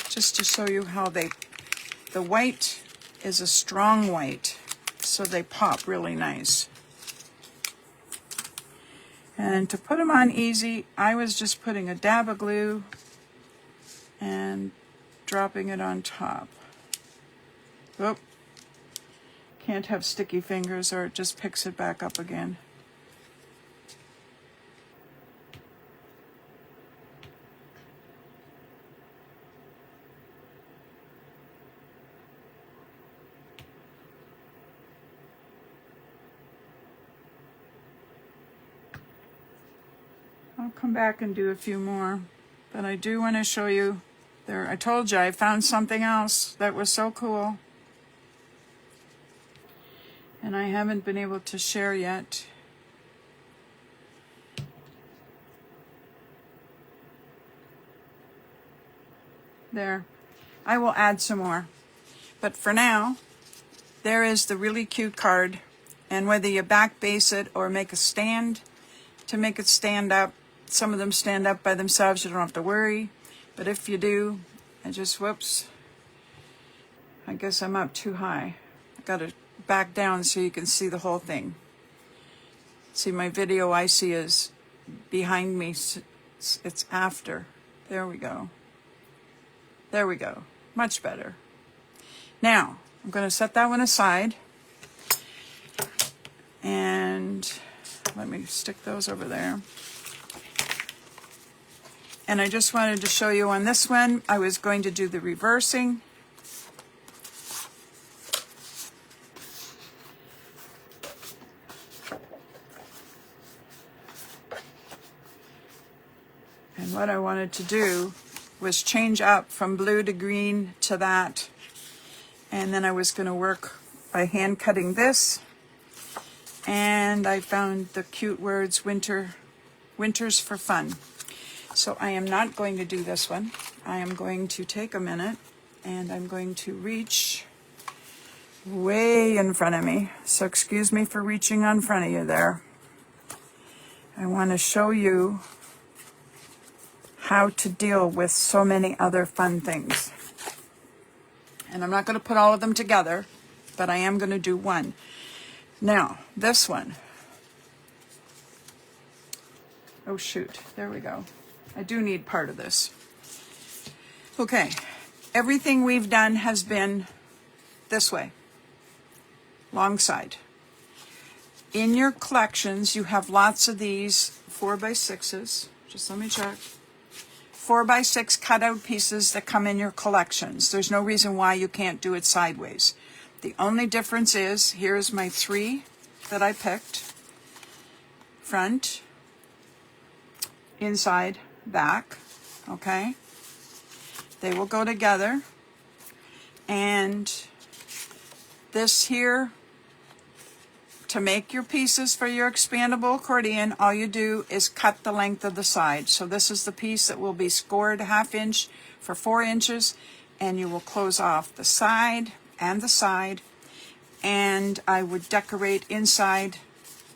A: just to show you how the white is a strong white, so they pop really nice. And to put them on easy, I was just putting a dab of glue and dropping it on top. Oop. Can't have sticky fingers or it just picks it back up again. I'll come back and do a few more, but I do want to show you there. I told you I found something else that was so cool, and I haven't been able to share yet. There. I will add some more, but for now, there is the really cute card, and whether you back base it or make a stand to make it stand up, some of them stand up by themselves, you don't have to worry, but if you do, whoops, I guess I'm up too high. I gotta back down so you can see the whole thing. See, my video I see is behind me, it's after. There we go. There we go, much better. Now, I'm gonna set that one aside, and let me stick those over there. And I just wanted to show you on this one, I was going to do the reversing. And what I wanted to do was change up from blue to green to that. And then I was going to work by hand cutting this. And I found the cute words, winters for fun. So I am not going to do this one. I am going to take a minute and I'm going to reach way in front of me. So excuse me for reaching on front of you there. I want to show you how to deal with so many other fun things. And I'm not going to put all of them together, but I am going to do one. Now, this one. Oh shoot, there we go. I do need part of this. Okay, everything we've done has been this way, long side. In your collections, you have lots of these 4x6s. Just let me check. 4x6 cutout pieces that come in your collections. There's no reason why you can't do it sideways. The only difference is, here's my 3 that I picked. Front, inside, back, okay? They will go together. And this here, to make your pieces for your expandable accordion, all you do is cut the length of the side. So this is the piece that will be scored 1/2 inch for 4 inches, and you will close off the side and the side, and I would decorate inside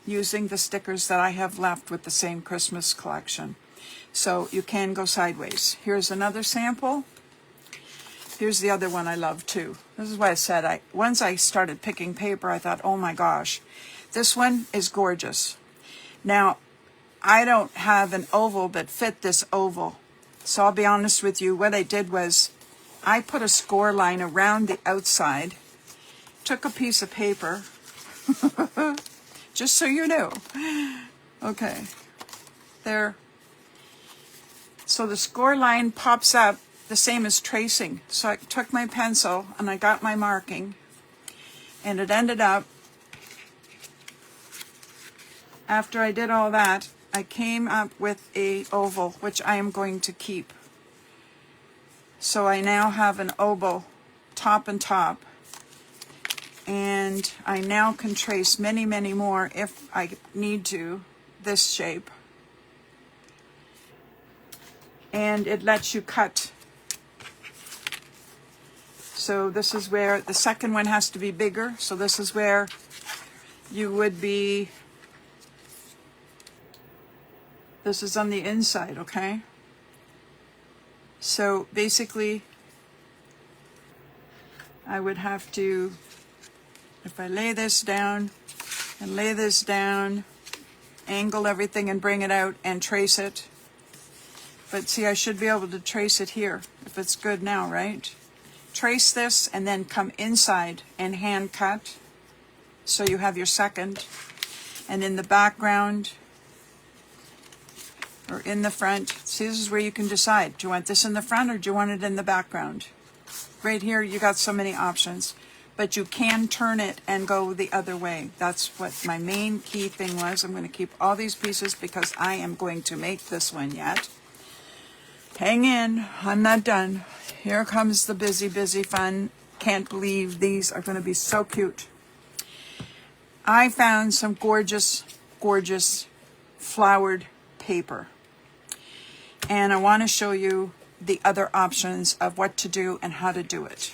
A: using the stickers that I have left with the same Christmas collection. So you can go sideways. Here's another sample. Here's the other one I love too. This is why I said, once I started picking paper, I thought, oh my gosh, this one is gorgeous. Now, I don't have an oval that fit this oval. So I'll be honest with you, what I did was, I put a score line around the outside, took a piece of paper, just so you know. Okay, there. So the score line pops up the same as tracing. So I took my pencil and I got my marking, and it ended up, after I did all that, I came up with a oval, which I am going to keep. So I now have an oval, top and top, and I now can trace many, many more if I need to, this shape. And it lets you cut. So this is where the second one has to be bigger. So this is where you would be, this is on the inside, okay? So basically, I would have to, if I lay this down and lay this down, angle everything and bring it out and trace it. But see, I should be able to trace it here if it's good now, right? Trace this and then come inside and hand cut. So you have your second. And in the background or in the front, see, this is where you can decide. Do you want this in the front or do you want it in the background? Right here, you got so many options. But you can turn it and go the other way. That's what my main key thing was. I'm going to keep all these pieces because I am going to make this one yet. Hang in, I'm not done. Here comes the busy, busy fun. Can't believe these are going to be so cute. I found some gorgeous, gorgeous flowered paper. And I want to show you the other options of what to do and how to do it.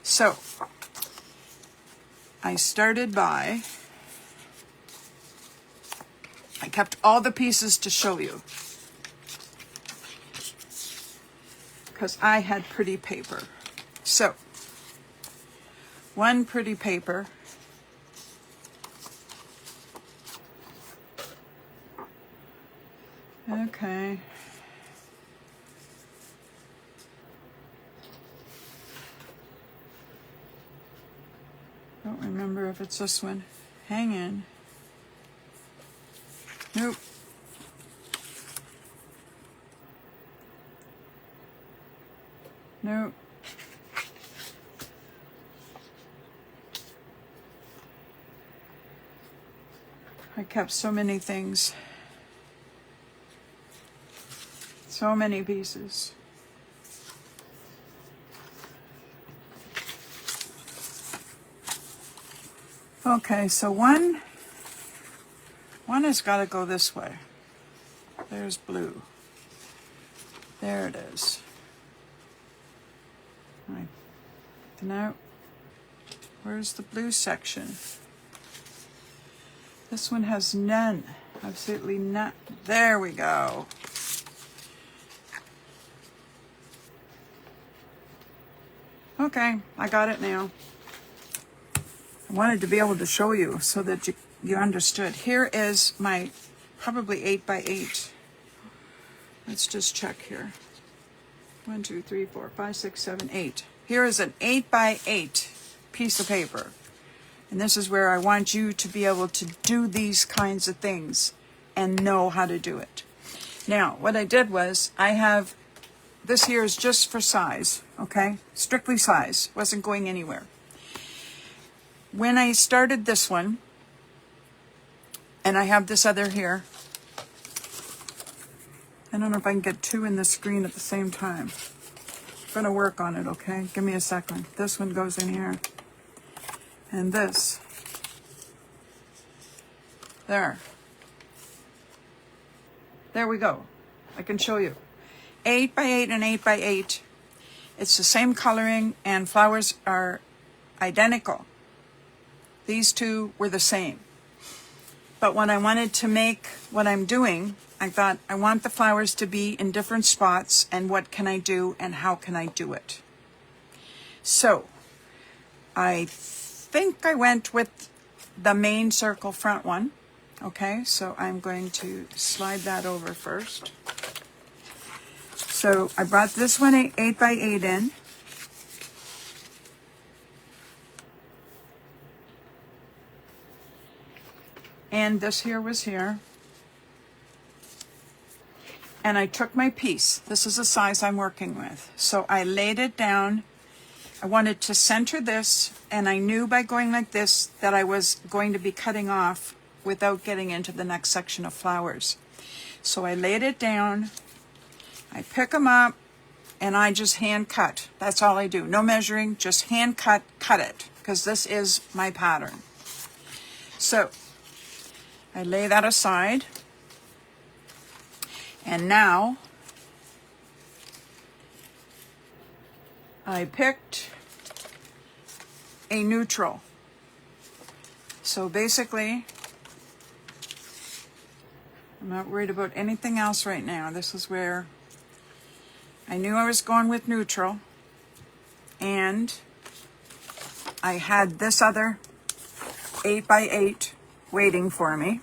A: So, I started by, I kept all the pieces to show you, because I had pretty paper. So, one pretty paper. Okay. Don't remember if it's this one. Hang in. Nope. Nope. I kept so many things. So many pieces. Okay, so one has got to go this way. There's blue. There it is. Right. Now, where's the blue section? This one has none. Absolutely none. There we go. Okay, I got it now. I wanted to be able to show you so that you understood. Here is my probably 8x8. Let's just check here. 1, 2, 3, 4, 5, 6, 7, 8. Here is an 8x8 piece of paper. And this is where I want you to be able to do these kinds of things and know how to do it. Now, what I did was, this here is just for size, okay? Strictly size, wasn't going anywhere. When I started this one, and I have this other here, I don't know if I can get two in the screen at the same time. I'm gonna work on it, okay? Give me a second. This one goes in here. And this. There. There we go. I can show you. 8x8 and 8x8. It's the same coloring and flowers are identical. These two were the same. But when I wanted to make what I'm doing, I thought I want the flowers to be in different spots and what can I do and how can I do it. So I think I went with the main circle front one. Okay, so I'm going to slide that over first. So I brought this one 8x8 in. And this here was here. And I took my piece. This is the size I'm working with. So I laid it down. I wanted to center this, and I knew by going like this that I was going to be cutting off without getting into the next section of flowers. So I laid it down. I pick them up, and I just hand cut. That's all I do. No measuring, just hand cut it, because this is my pattern. So I lay that aside. And now I picked a neutral. So basically, I'm not worried about anything else right now. This is where I knew I was going with neutral. And I had this other 8x8 waiting for me.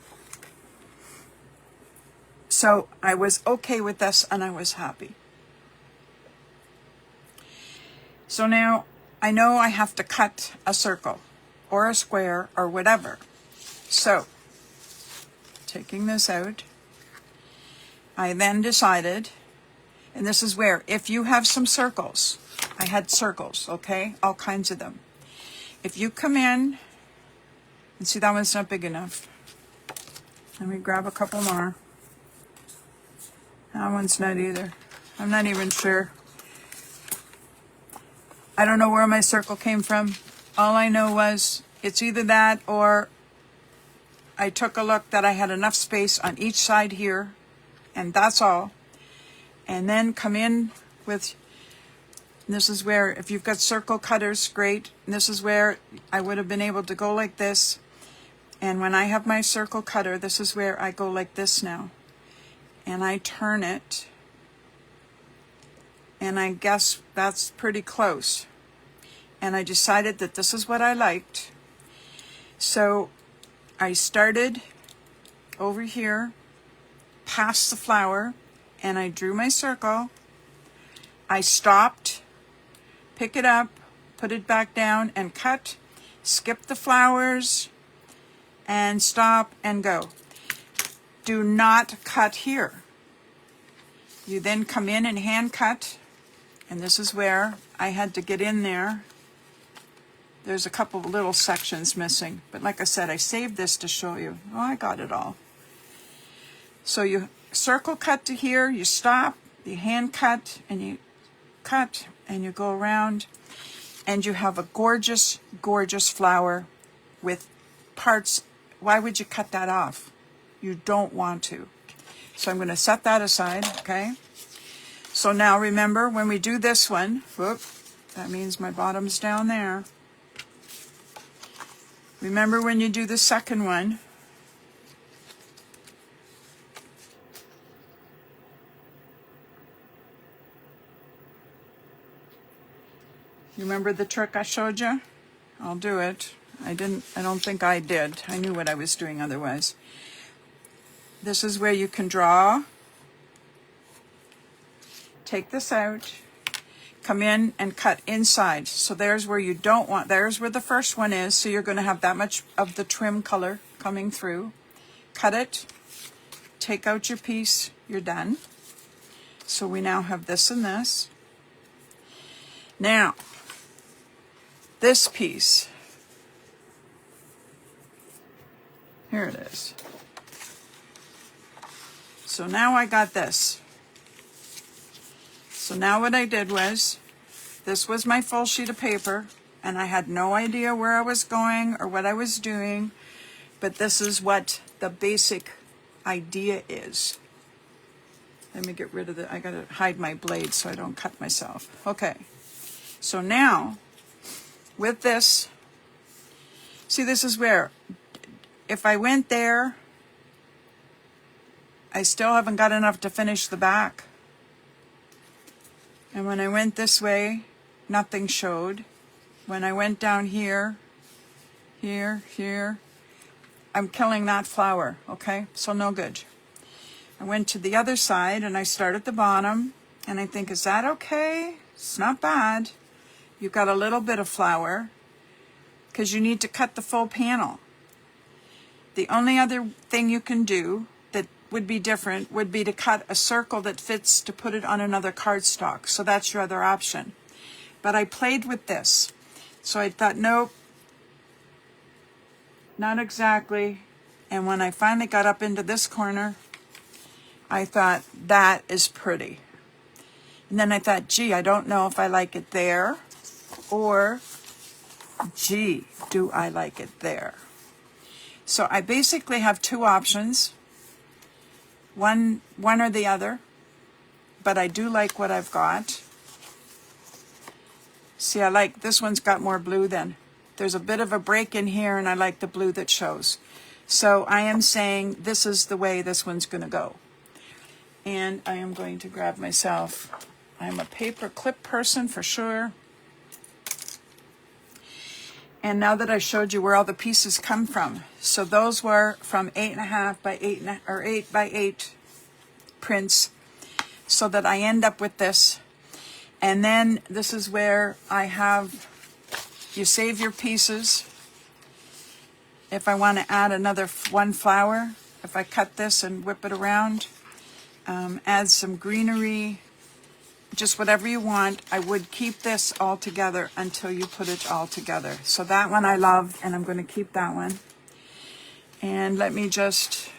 A: So I was okay with this and I was happy. So now I know I have to cut a circle or a square or whatever. So taking this out, I then decided, and this is where, if you have some circles, I had circles, okay, all kinds of them. If you come in, and see that one's not big enough. Let me grab a couple more. That one's not either. I'm not even sure. I don't know where my circle came from. All I know was it's either that or I took a look that I had enough space on each side here, and that's all. And then come in with, this is where, if you've got circle cutters, great. And this is where I would have been able to go like this. And when I have my circle cutter, this is where I go like this now. And I turn it. And I guess that's pretty close. And I decided that this is what I liked. So I started over here, past the flower, and I drew my circle. I stopped, pick it up, put it back down, and cut, skip the flowers, and stop and go. Do not cut here. You then come in and hand cut, and this is where I had to get in there. There's a couple of little sections missing, but like I said, I saved this to show you. Oh, I got it all. So you circle cut to here, you stop, you hand cut, and you cut, and you go around, and you have a gorgeous, gorgeous flower with parts. Why would you cut that off? You don't want to. So I'm going to set that aside, okay? So now remember, when we do this one, whoop, that means my bottom's down there. Remember when you do the second one, you remember the trick I showed you? I'll do it. I don't think I did. I knew what I was doing otherwise. This is where you can draw. Take this out. Come in and cut inside. So there's where you don't want, there's where the first one is. So you're going to have that much of the trim color coming through. Cut it. Take out your piece. You're done. So we now have this and this. Now, this piece. Here it is. So now I got this. So now what I did was, this was my full sheet of paper, and I had no idea where I was going or what I was doing, but this is what the basic idea is. Let me get rid of the, I gotta hide my blade so I don't cut myself. Okay, so now, with this, see, this is where, if I went there, I still haven't got enough to finish the back. And when I went this way, nothing showed. When I went down here, here, I'm killing that flower, okay? So no good. I went to the other side and I start at the bottom and I think, is that okay? It's not bad. You've got a little bit of flower because you need to cut the full panel. The only other thing you can do that would be different would be to cut a circle that fits to put it on another cardstock. So that's your other option. But I played with this. So I thought, nope, not exactly. And when I finally got up into this corner, I thought, that is pretty. And then I thought, gee, I don't know if I like it there, or gee, do I like it there? So I basically have two options. One or the other, but I do like what I've got. See, I like, this one's got more blue than. There's a bit of a break in here, and I like the blue that shows. So I am saying this is the way this one's going to go. And I am going to grab myself, I'm a paper clip person for sure. And now that I showed you where all the pieces come from, so those were from 8.5 by 8 or 8 by 8 prints, so that I end up with this. And then this is where I have, you save your pieces. If I want to add another one flower, if I cut this and whip it around, add some greenery, just whatever you want. I would keep this all together until you put it all together. So that one I love, and I'm going to keep that one. And let me just,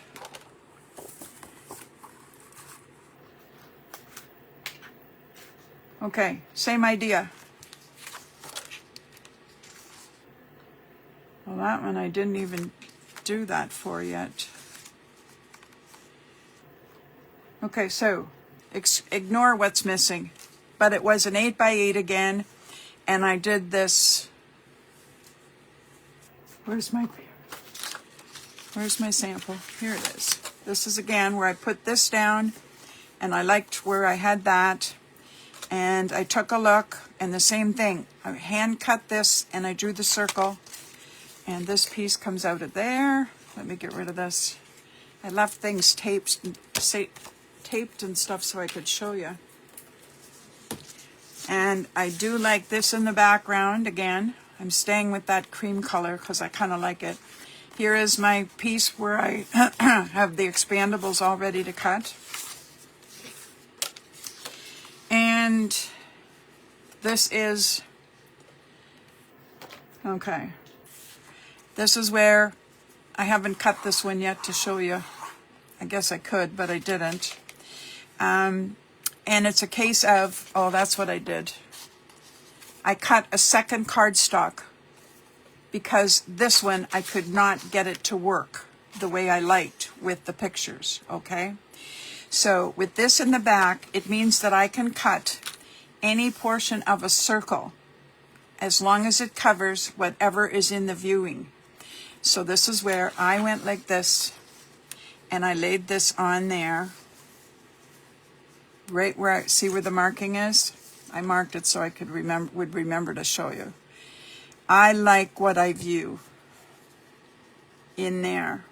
A: okay, same idea. Well, that one I didn't even do that for yet. Okay, so ignore what's missing, but it was an 8 by 8 again, and I did this. Where's my sample? Here it is. This is again where I put this down, and I liked where I had that, and I took a look, and the same thing. I hand cut this, and I drew the circle, and this piece comes out of there. Let me get rid of this. I left things taped and stuff so I could show you. And I do like this in the background again. I'm staying with that cream color because I kind of like it. Here is my piece where I have the expandables all ready to cut. And this is, okay, this is where I haven't cut this one yet to show you. I guess I could, but I didn't. And it's a case of, oh, that's what I did. I cut a second cardstock because this one I could not get it to work the way I liked with the pictures, okay? So with this in the back, it means that I can cut any portion of a circle as long as it covers whatever is in the viewing. So this is where I went like this, and I laid this on there, right where I see where the marking is. I marked it so I could remember to show you. I like what I view in there.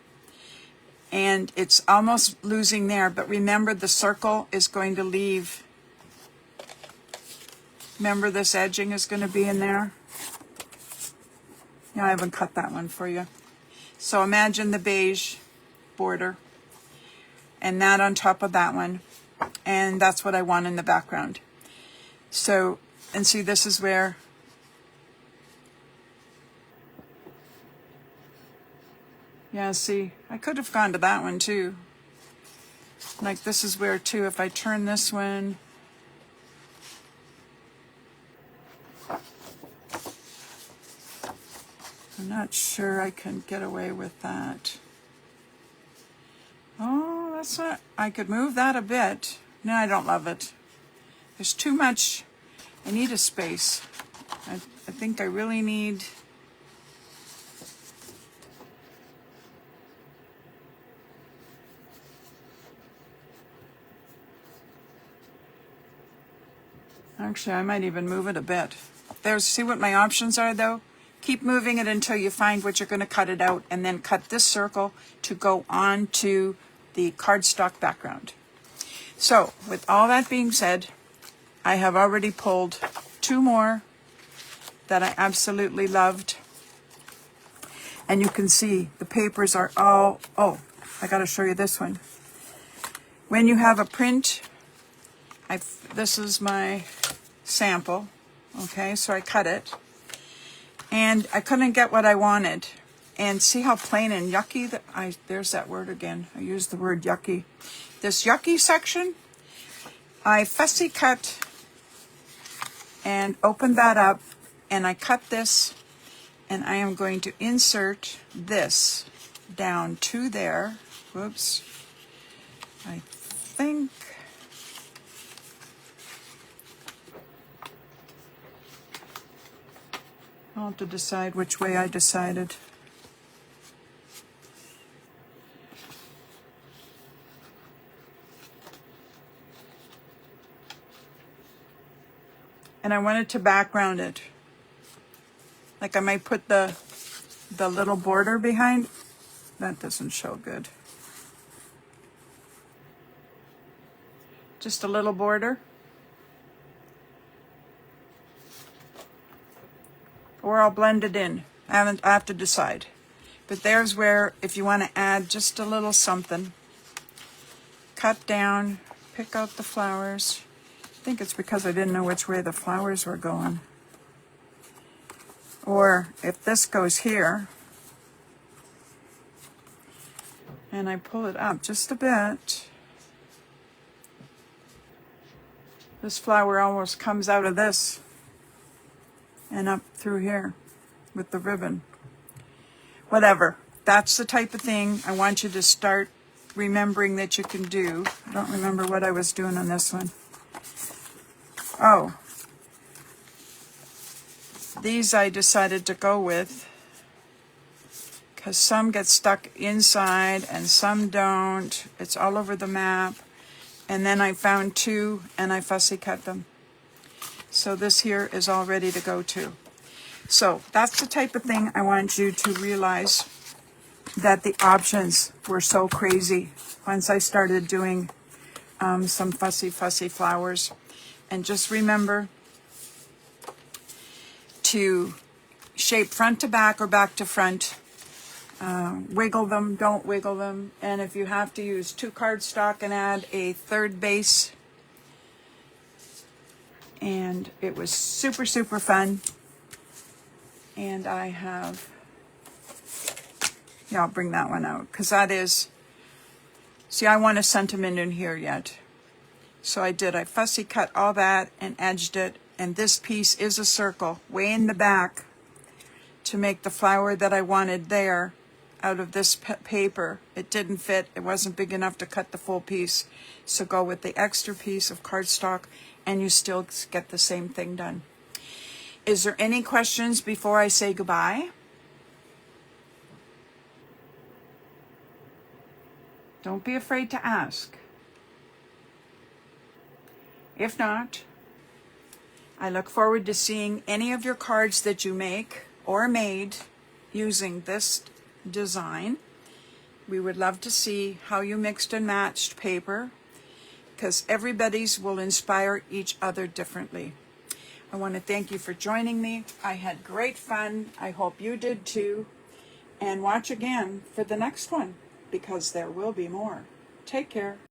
A: And it's almost losing there, but remember the circle is going to leave. Remember this edging is going to be in there. Yeah, I haven't cut that one for you. So imagine the beige border and that on top of that one. And that's what I want in the background. So, and see, this is where yeah, see, I could have gone to that one too. Like this is where too, if I turn this one, I'm not sure I can get away with that. Oh, that's not, I could move that a bit. No, I don't love it. There's too much, I need a space. I think I really need, actually, I might even move it a bit. There's, see what my options are though? Keep moving it until you find what you're going to cut it out, and then cut this circle to go on to the cardstock background. So, with all that being said, I have already pulled two more that I absolutely loved. And you can see the papers are all, oh, I got to show you this one. When you have a print, this is my sample, okay, so I cut it. And I couldn't get what I wanted. And see how plain and yucky that there's that word again. I used the word yucky. This yucky section, I fussy cut and opened that up, and I cut this, and I am going to insert this down to there. Whoops. I think I'll have to decide which way I decided. And I wanted to background it. Like I might put the little border behind. That doesn't show good. Just a little border. Or I'll blend it in. I have to decide. But there's where, if you want to add just a little something, cut down, pick out the flowers. I think it's because I didn't know which way the flowers were going. Or if this goes here, and I pull it up just a bit, this flower almost comes out of this and up through here with the ribbon. Whatever. That's the type of thing I want you to start remembering that you can do. I don't remember what I was doing on this one. Oh. These I decided to go with because some get stuck inside and some don't. It's all over the map. And then I found two and I fussy cut them. So this here is all ready to go too. So that's the type of thing I want you to realize, that the options were so crazy once I started doing some fussy flowers. And just remember to shape front to back or back to front. Wiggle them, don't wiggle them. And if you have to use 2 cardstock and add a 3rd base. And it was super fun. And I have, yeah, I'll bring that one out because that is, see, I want a sentiment in here yet. So I did, I fussy cut all that and edged it. And this piece is a circle way in the back to make the flower that I wanted there out of this paper. It didn't fit. It wasn't big enough to cut the full piece. So go with the extra piece of cardstock and you still get the same thing done. Is there any questions before I say goodbye? Don't be afraid to ask. If not, I look forward to seeing any of your cards that you make or made using this design. We would love to see how you mixed and matched paper because everybody's will inspire each other differently. I want to thank you for joining me. I had great fun. I hope you did too. And watch again for the next one because there will be more. Take care.